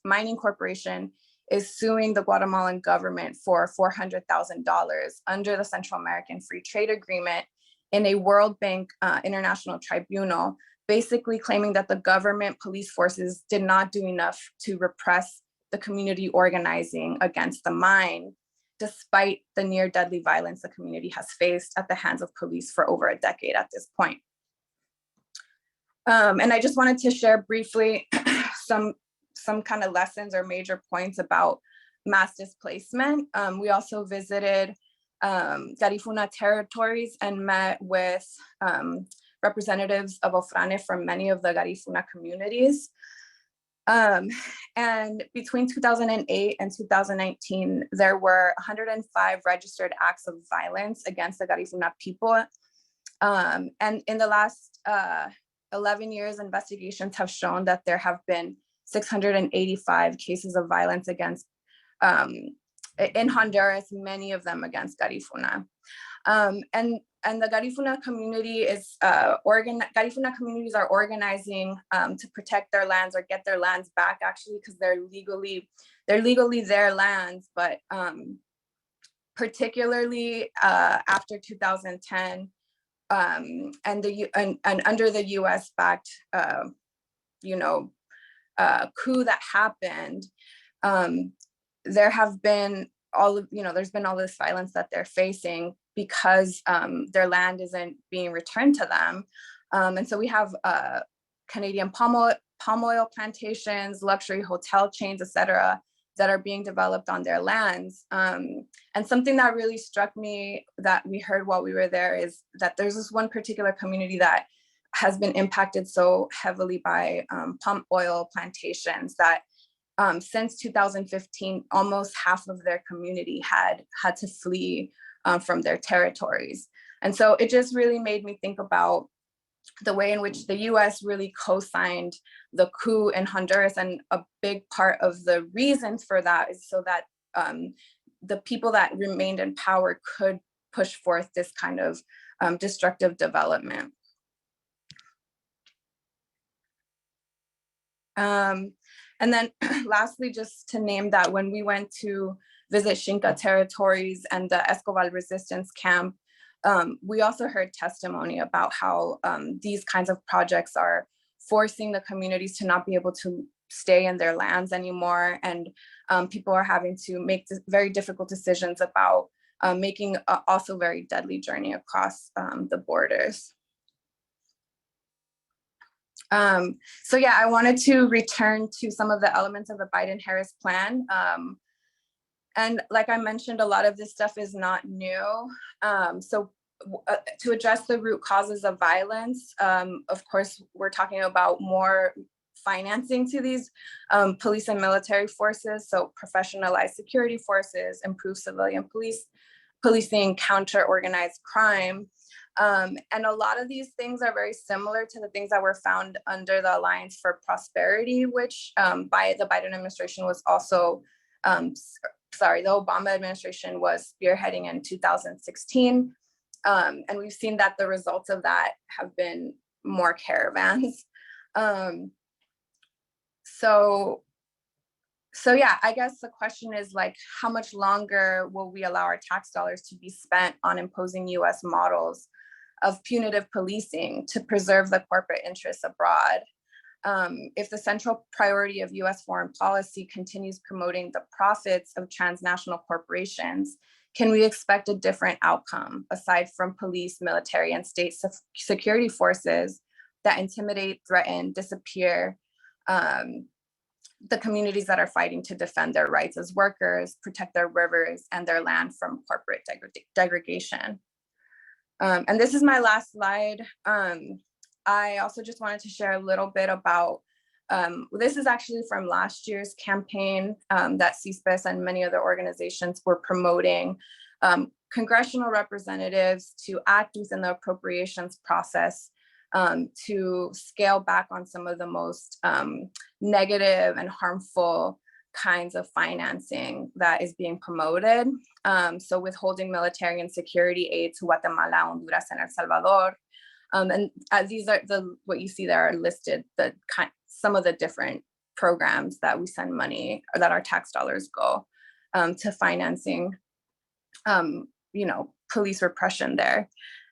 mining corporation is suing the Guatemalan government for $400,000 under the Central American Free Trade Agreement in a World Bank International Tribunal, basically claiming that the government police forces did not do enough to repress the community organizing against the mine, despite the near deadly violence the community has faced at the hands of police for over a decade at this point. And I just wanted to share briefly some kind of lessons or major points about mass displacement. We also visited Garifuna territories and met with representatives of Ofrane from many of the Garifuna communities. And between 2008 and 2019, there were 105 registered acts of violence against the Garifuna people. And in the last 11 years, investigations have shown that there have been 685 cases of violence against, in Honduras, many of them against Garifuna. And the Garifuna community is, Garifuna communities are organizing to protect their lands or get their lands back, actually, because they're legally their lands, but particularly after 2010, and under the US-backed, coup that happened, there have been there's been all this violence that they're facing because their land isn't being returned to them. And so we have Canadian palm oil plantations, luxury hotel chains, etc., that are being developed on their lands. And something that really struck me that we heard while we were there is that there's this one particular community that has been impacted so heavily by palm oil plantations that since 2015, almost half of their community had to flee from their territories. And so it just really made me think about the way in which the US really co-signed the coup in Honduras. And a big part of the reasons for that is so that the people that remained in power could push forth this kind of destructive development. And then lastly, just to name that when we went to visit Xinca territories and the Escobar resistance camp, we also heard testimony about how these kinds of projects are forcing the communities to not be able to stay in their lands anymore. And people are having to make very difficult decisions about making a also very deadly journey across the borders. So yeah, I wanted to return to some of the elements of the Biden-Harris plan. And like I mentioned, a lot of this stuff is not new. To address the root causes of violence, of course, we're talking about more financing to these police and military forces. So professionalized security forces, improve civilian policing, counter organized crime. And a lot of these things are very similar to the things that were found under the Alliance for Prosperity, which by the Biden administration was also, the Obama administration was spearheading in 2016. And we've seen that the results of that have been more caravans. So yeah, I guess the question is like, how much longer will we allow our tax dollars to be spent on imposing US models of punitive policing to preserve the corporate interests abroad? If the central priority of US foreign policy continues promoting the profits of transnational corporations, can we expect a different outcome aside from police, military, and state security forces that intimidate, threaten, disappear the communities that are fighting to defend their rights as workers, protect their rivers and their land from corporate degradation? And this is my last slide. I also just wanted to share a little bit about, this is actually from last year's campaign that CSPIS and many other organizations were promoting congressional representatives to act within the appropriations process to scale back on some of the most negative and harmful kinds of financing that is being promoted. So withholding military and security aid to Guatemala, Honduras, and El Salvador. And these are what you see there are listed, some of the different programs that we send money, or that our tax dollars go to financing, police repression there.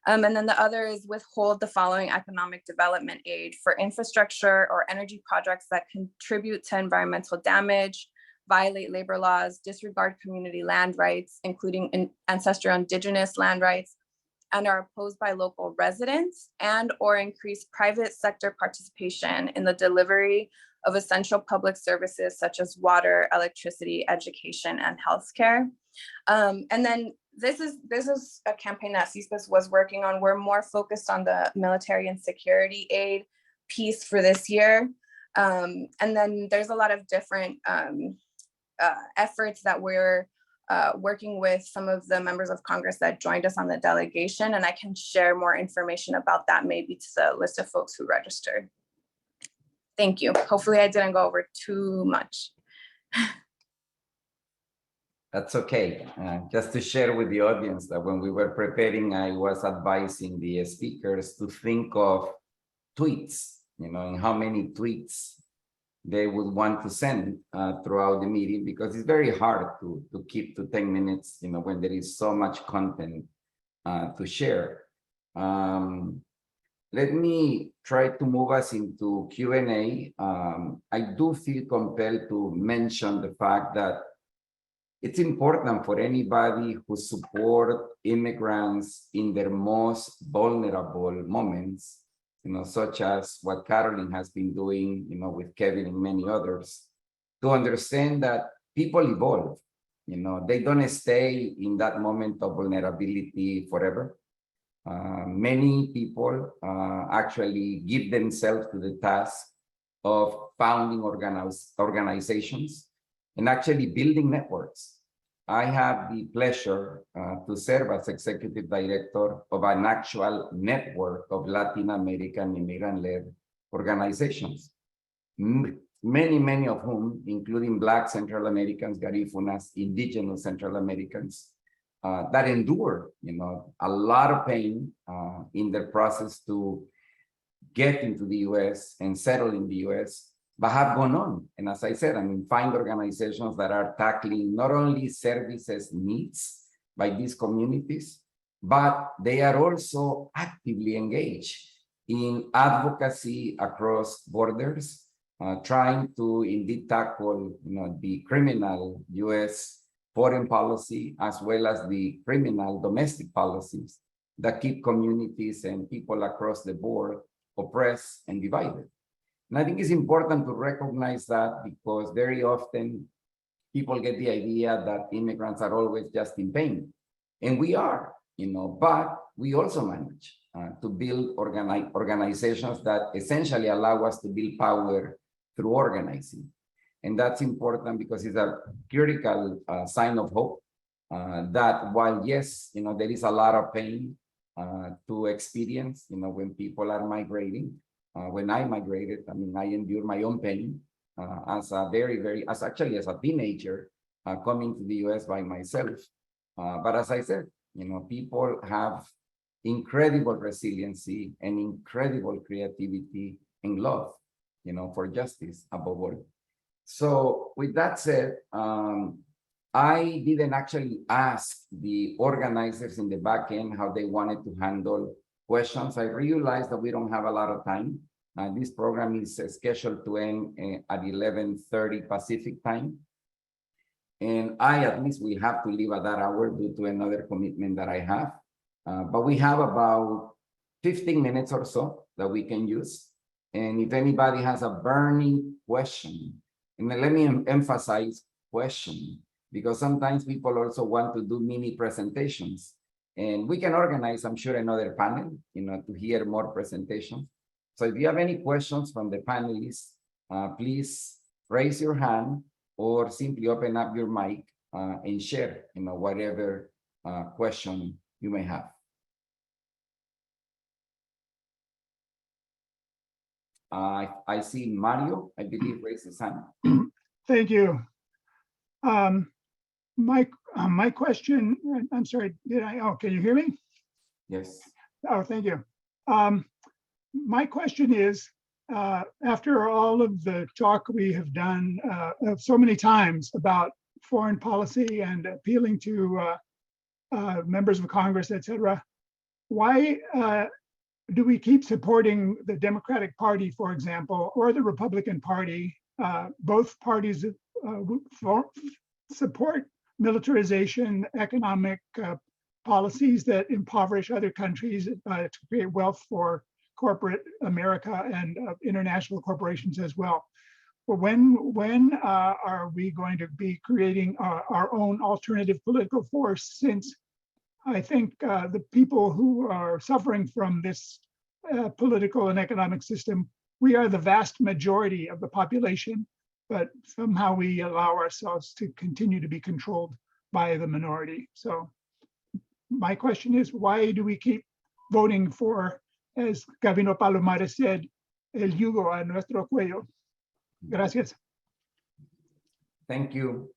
And then the other is withhold the following economic development aid for infrastructure or energy projects that contribute to environmental damage, violate labor laws, disregard community land rights, including ancestral indigenous land rights, and are opposed by local residents, and or increase private sector participation in the delivery of essential public services such as water, electricity, education, and healthcare. And then this is a campaign that CSPIS was working on. We're more focused on the military and security aid piece for this year. And then there's a lot of different efforts that we're working with some of the members of Congress that joined us on the delegation, and I can share more information about that maybe to the list of folks who registered. Thank you. Hopefully I didn't go over too much. That's okay. Just to share with the audience that when we were preparing, I was advising the speakers to think of tweets, and how many tweets they would want to send throughout the meeting, because it's very hard to keep to 10 minutes, when there is so much content to share. Let me try to move us into Q&A. I do feel compelled to mention the fact that it's important for anybody who support immigrants in their most vulnerable moments, such as what Caroline has been doing, with Kevin and many others, to understand that people evolve. They don't stay in that moment of vulnerability forever. Many people actually give themselves to the task of founding organizations and actually building networks. I have the pleasure to serve as executive director of an actual network of Latin American immigrant-led organizations. Many of whom, including Black Central Americans, Garifunas, indigenous Central Americans, that endure, a lot of pain in their process to get into the US and settle in the US. but have gone on. And as I said, I mean, find organizations that are tackling not only services needs by these communities, but they are also actively engaged in advocacy across borders, trying to indeed tackle, the criminal U.S. foreign policy, as well as the criminal domestic policies that keep communities and people across the board oppressed and divided. And I think it's important to recognize that, because very often people get the idea that immigrants are always just in pain. And we are, but we also manage to build organizations that essentially allow us to build power through organizing. And that's important because it's a critical sign of hope that while, yes, there is a lot of pain to experience, when people are migrating. When I migrated, I mean, I endured my own pain as a as a teenager coming to the US by myself. But as I said, people have incredible resiliency and incredible creativity and love, for justice above all. So with that said, I didn't actually ask the organizers in the back end how they wanted to handle questions. I realized that we don't have a lot of time. This program is scheduled to end at 11:30 Pacific time. And I at least will have to leave at that hour due to another commitment that I have. But we have about 15 minutes or so that we can use. And if anybody has a burning question, and let me emphasize question, because sometimes people also want to do mini presentations. And we can organize, I'm sure, another panel, to hear more presentations. So if you have any questions from the panelists, please raise your hand or simply open up your mic and share, whatever question you may have. I see Mario, I believe, raised his hand. Thank you. My question, I'm sorry, can you hear me? Yes. Oh, thank you. My question is, after all of the talk we have done so many times about foreign policy and appealing to members of Congress, etc., why do we keep supporting the Democratic Party, for example, or the Republican Party? Both parties support militarization, economic policies that impoverish other countries to create wealth for corporate America and international corporations as well. But when are we going to be creating our own alternative political force, since I think the people who are suffering from this political and economic system, we are the vast majority of the population, but somehow we allow ourselves to continue to be controlled by the minority. So my question is, why do we keep voting for, as Gabino Palomares said, el yugo a nuestro cuello? Gracias. Thank you.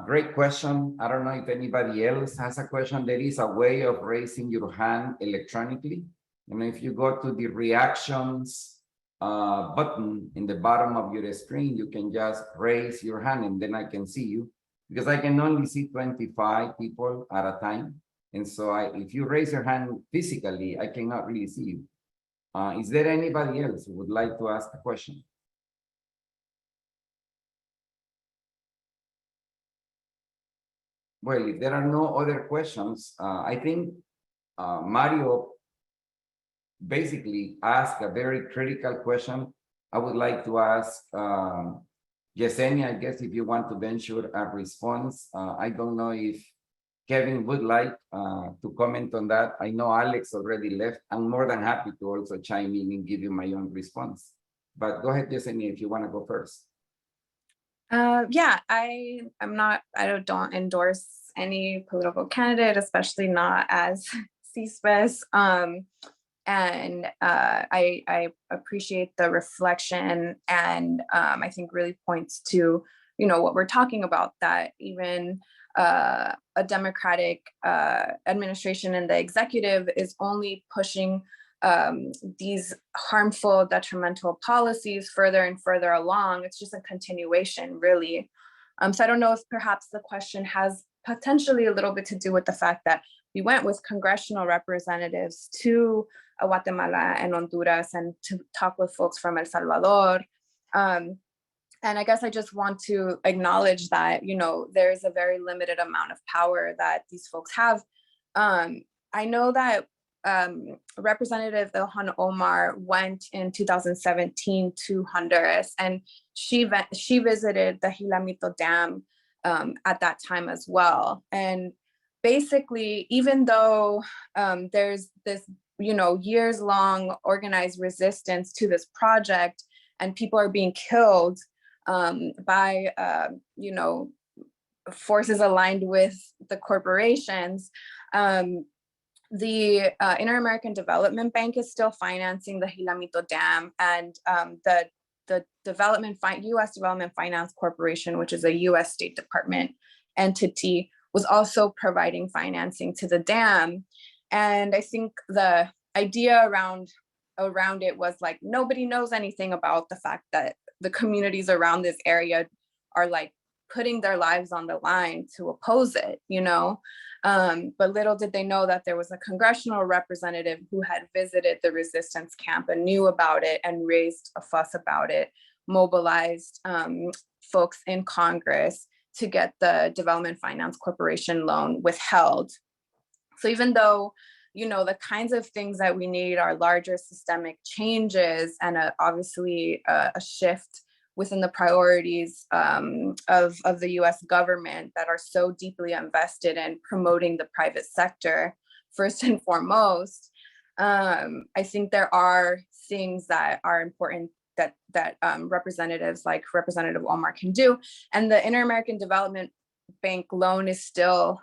Great question. I don't know if anybody else has a question. There is a way of raising your hand electronically. And if you go to the reactions button in the bottom of your screen, you can just raise your hand and then I can see you, because I can only see 25 people at a time. And so if you raise your hand physically, I cannot really see you. Is there anybody else who would like to ask a question? Well, if there are no other questions, I think Mario basically asked a very critical question. I would like to ask Yesenia, I guess, if you want to venture a response. I don't know if Kevin would like to comment on that. I know Alex already left. I'm more than happy to also chime in and give you my own response. But go ahead, Yesenia, if you want to go first. Yeah, I don't endorse any political candidate, especially not as CSPES. And I appreciate the reflection, and I think really points to, what we're talking about, that even a Democratic administration and the executive is only pushing these harmful, detrimental policies further and further along. It's just a continuation, really. So I don't know if perhaps the question has potentially a little bit to do with the fact that we went with congressional representatives to Guatemala and Honduras and to talk with folks from El Salvador. And I guess I just want to acknowledge that, you know, there's a very limited amount of power that these folks have. I know that Representative Ilhan Omar went in 2017 to Honduras, and she visited the Jilamito Dam at that time as well. And basically, even though there's this, you know, years-long organized resistance to this project, and people are being killed by, you know, forces aligned with the corporations, the Inter-American Development Bank is still financing the Jilamito Dam, and the U.S. Development Finance Corporation, which is a U.S. State Department entity, was also providing financing to the dam. And I think the idea around it was like, nobody knows anything about the fact that the communities around this area are like putting their lives on the line to oppose it, you know? But little did they know that there was a congressional representative who had visited the resistance camp and knew about it and raised a fuss about it, mobilized folks in Congress to get the Development Finance Corporation loan withheld. So even though, you know, the kinds of things that we need are larger systemic changes and obviously a shift within the priorities of the US government that are so deeply invested in promoting the private sector, first and foremost, I think there are things that are important that representatives like Representative Omar can do. And the Inter-American Development Bank loan is still,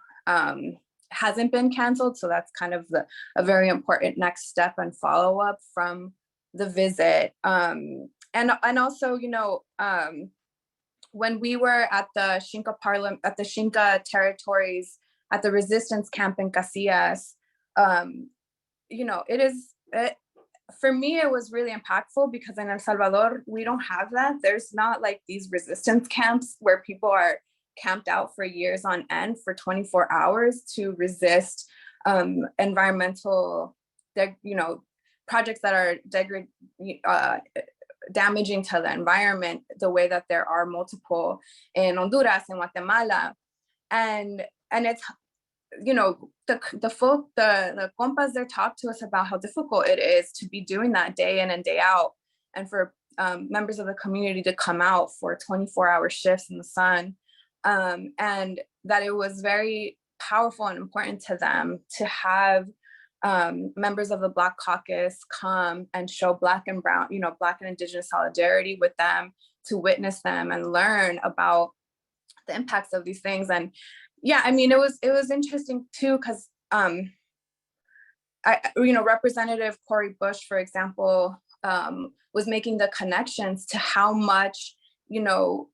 hasn't been canceled. So that's kind of a very important next step and follow-up from the visit. And also, you know, when we were at the Xinca Parliament, at the Xinca territories, at the resistance camp in Casillas, you know, for me, it was really impactful because in El Salvador, we don't have that. There's not like these resistance camps where people are camped out for years on end for 24 hours to resist environmental, you know, projects that are damaging to the environment, the way that there are multiple in Honduras and Guatemala. And it's, you know, the compas, they're talk to us about how difficult it is to be doing that day in and day out, and for members of the community to come out for 24-hour shifts in the sun, and that it was very powerful and important to them to have members of the Black Caucus come and show Black and Brown, you know, Black and Indigenous solidarity with them, to witness them and learn about the impacts of these things. And yeah, I mean, it was interesting too, because you know, Representative Cori Bush, for example, was making the connections to how much, you know,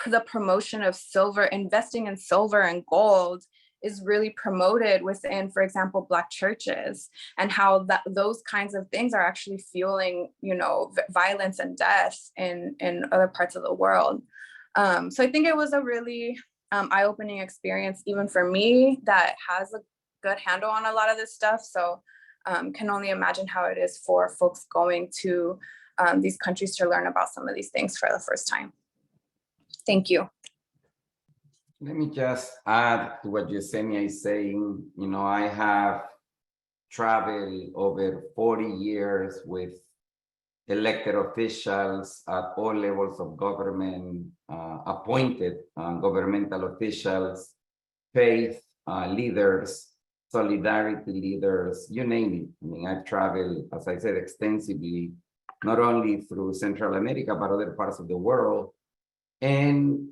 the promotion of silver, investing in silver and gold is really promoted within, for example, Black churches, and how those kinds of things are actually fueling, you know, violence and death in other parts of the world. So I think it was a really eye-opening experience, even for me, that has a good handle on a lot of this stuff. So can only imagine how it is for folks going to these countries to learn about some of these things for the first time. Thank you. Let me just add to what Yesenia is saying. You know, I have traveled over 40 years with elected officials at all levels of government, appointed governmental officials, faith leaders, solidarity leaders, you name it. I mean, I've traveled, as I said, extensively, not only through Central America, but other parts of the world. And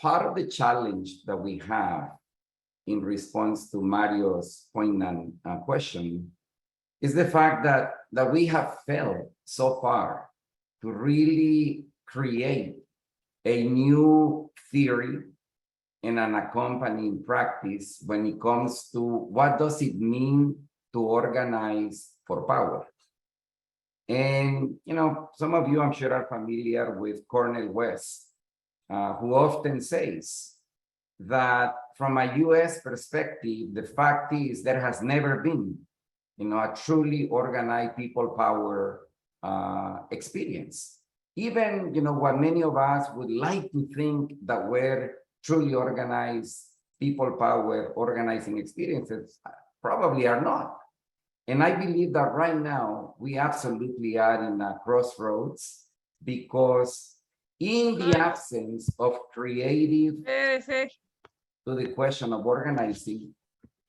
part of the challenge that we have in response to Mario's poignant question is the fact that we have failed so far to really create a new theory and an accompanying practice when it comes to what does it mean to organize for power. And, you know, some of you, I'm sure, are familiar with Cornel West, who often says that from a US perspective, the fact is there has never been, you know, a truly organized people power experience. Even, you know, what many of us would like to think that we're truly organized people power organizing experiences probably are not. And I believe that right now we absolutely are in a crossroads, because in the absence of creative to the question of organizing,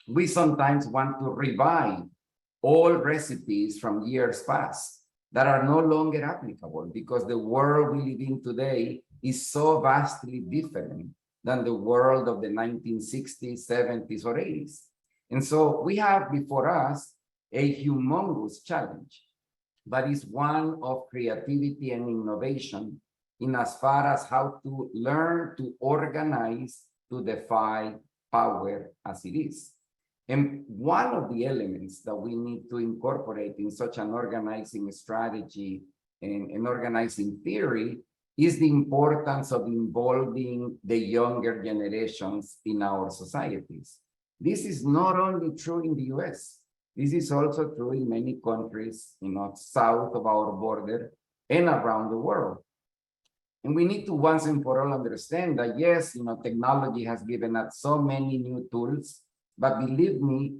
we sometimes want to revive old recipes from years past that are no longer applicable, because the world we live in today is so vastly different than the world of the 1960s, 70s, or 80s. And so we have before us a humongous challenge, but it's one of creativity and innovation in as far as how to learn to organize to defy power as it is. And one of the elements that we need to incorporate in such an organizing strategy and an organizing theory is the importance of involving the younger generations in our societies. This is not only true in the US, this is also true in many countries, you know, south of our border and around the world. And we need to once and for all understand that, yes, you know, technology has given us so many new tools, but believe me,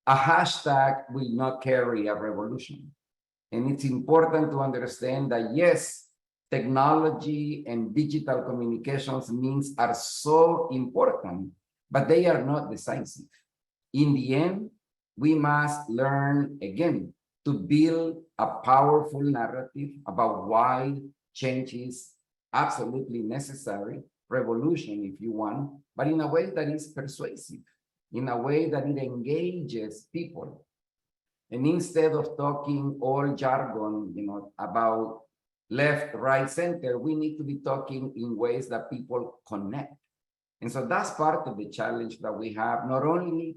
a hashtag will not carry a revolution. And it's important to understand that, yes, technology and digital communications means are so important, but they are not decisive. In the end, we must learn again to build a powerful narrative about why change is absolutely necessary, revolution if you want, but in a way that is persuasive, in a way that it engages people. And instead of talking all jargon, you know, about left, right, center, we need to be talking in ways that people connect. And so that's part of the challenge that we have, not only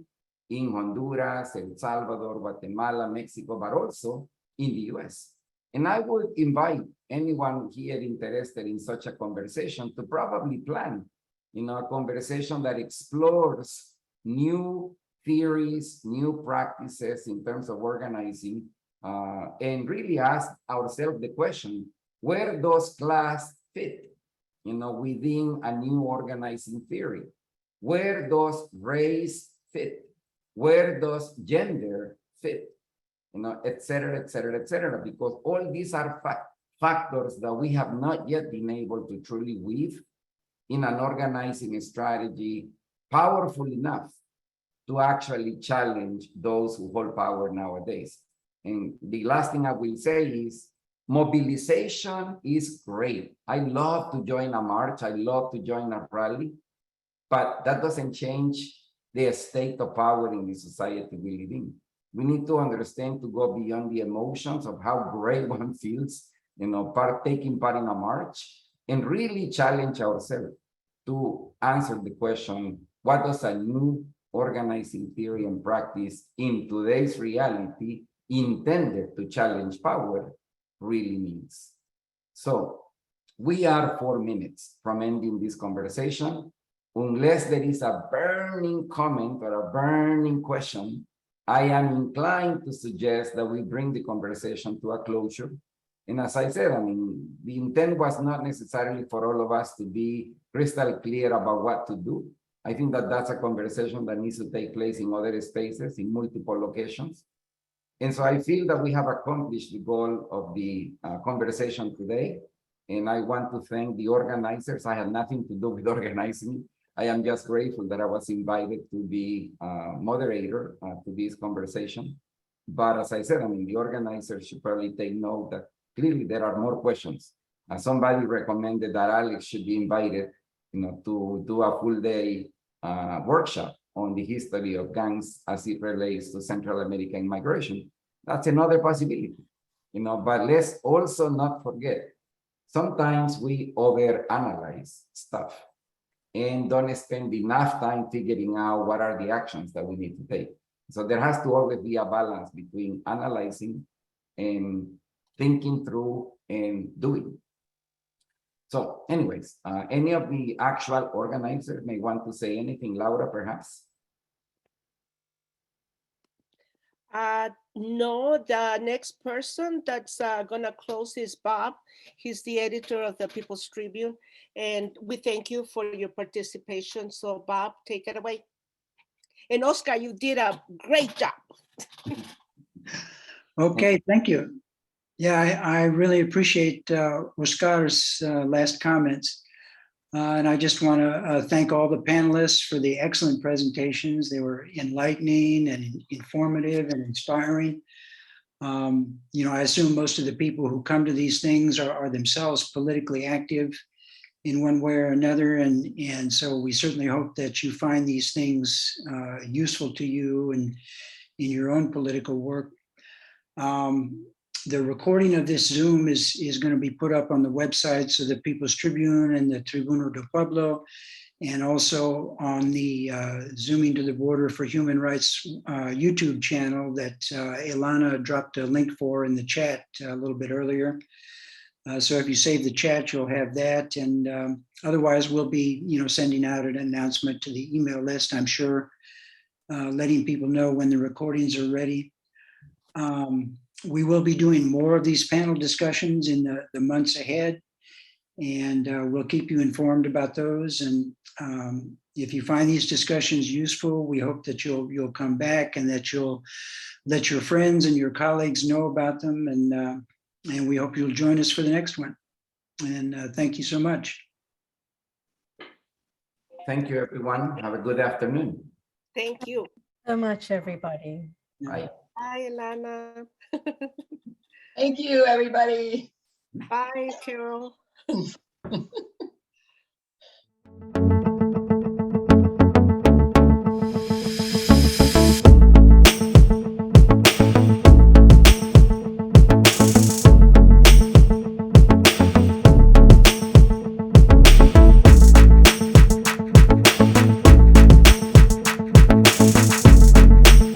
in Honduras, El Salvador, Guatemala, Mexico, but also in the US. And I would invite anyone here interested in such a conversation to probably plan, you know, a conversation that explores new theories, new practices in terms of organizing, and really ask ourselves the question, where does class fit, you know, within a new organizing theory? Where does race fit? Where does gender fit? You know, et cetera, et cetera, et cetera, because all these are factors that we have not yet been able to truly weave in an organizing strategy powerful enough to actually challenge those who hold power nowadays. And the last thing I will say is mobilization is great. I love to join a march. I love to join a rally, but that doesn't change the state of power in the society we live in. We need to understand to go beyond the emotions of how great one feels, you know, taking part in a march, and really challenge ourselves to answer the question, what does a new organizing theory and practice in today's reality intended to challenge power really means? So we are 4 minutes from ending this conversation. Unless there is a burning comment or a burning question, I am inclined to suggest that we bring the conversation to a closure. And as I said, I mean, the intent was not necessarily for all of us to be crystal clear about what to do. I think that that's a conversation that needs to take place in other spaces, in multiple locations. And so I feel that we have accomplished the goal of the conversation today. And I want to thank the organizers. I had nothing to do with organizing. I am just grateful that I was invited to be moderator to this conversation. But as I said, I mean, the organizers should probably take note that clearly there are more questions. Somebody recommended that Alex should be invited, you know, to do a full day workshop on the history of gangs as it relates to Central American migration. That's another possibility, you know, but let's also not forget, sometimes we overanalyze stuff and don't spend enough time figuring out what are the actions that we need to take. So there has to always be a balance between analyzing and thinking through and doing. So anyways, any of the actual organizers may want to say anything, Laura, perhaps? No, the next person that's gonna close is Bob. He's the editor of the People's Tribune, and we thank you for your participation. So Bob, take it away. And Oscar, you did a great job. Okay, thank you. Yeah, I really appreciate Oscar's last comments. And I just want to thank all the panelists for the excellent presentations. They were enlightening and informative and inspiring. You know, I assume most of the people who come to these things are themselves politically active in one way or another. And so we certainly hope that you find these things useful to you and in your own political work. The recording of this Zoom is going to be put up on the websites of the People's Tribune and the Tribuno del Pueblo, and also on the Zooming to the Border for Human Rights YouTube channel that Ilana dropped a link for in the chat a little bit earlier. So if you save the chat, you'll have that. And otherwise, we'll be sending out an announcement to the email list, I'm sure, letting people know when the recordings are ready. We will be doing more of these panel discussions in the months ahead, and we'll keep you informed about those. And if you find these discussions useful, we hope that you'll come back and that you'll let your friends and your colleagues know about them. And we hope you'll join us for the next one. And thank you so much. Thank you, everyone. Have a good afternoon. Thank you. So much, everybody. Bye. Bye, Ilana. Thank you, everybody. Bye, Carol.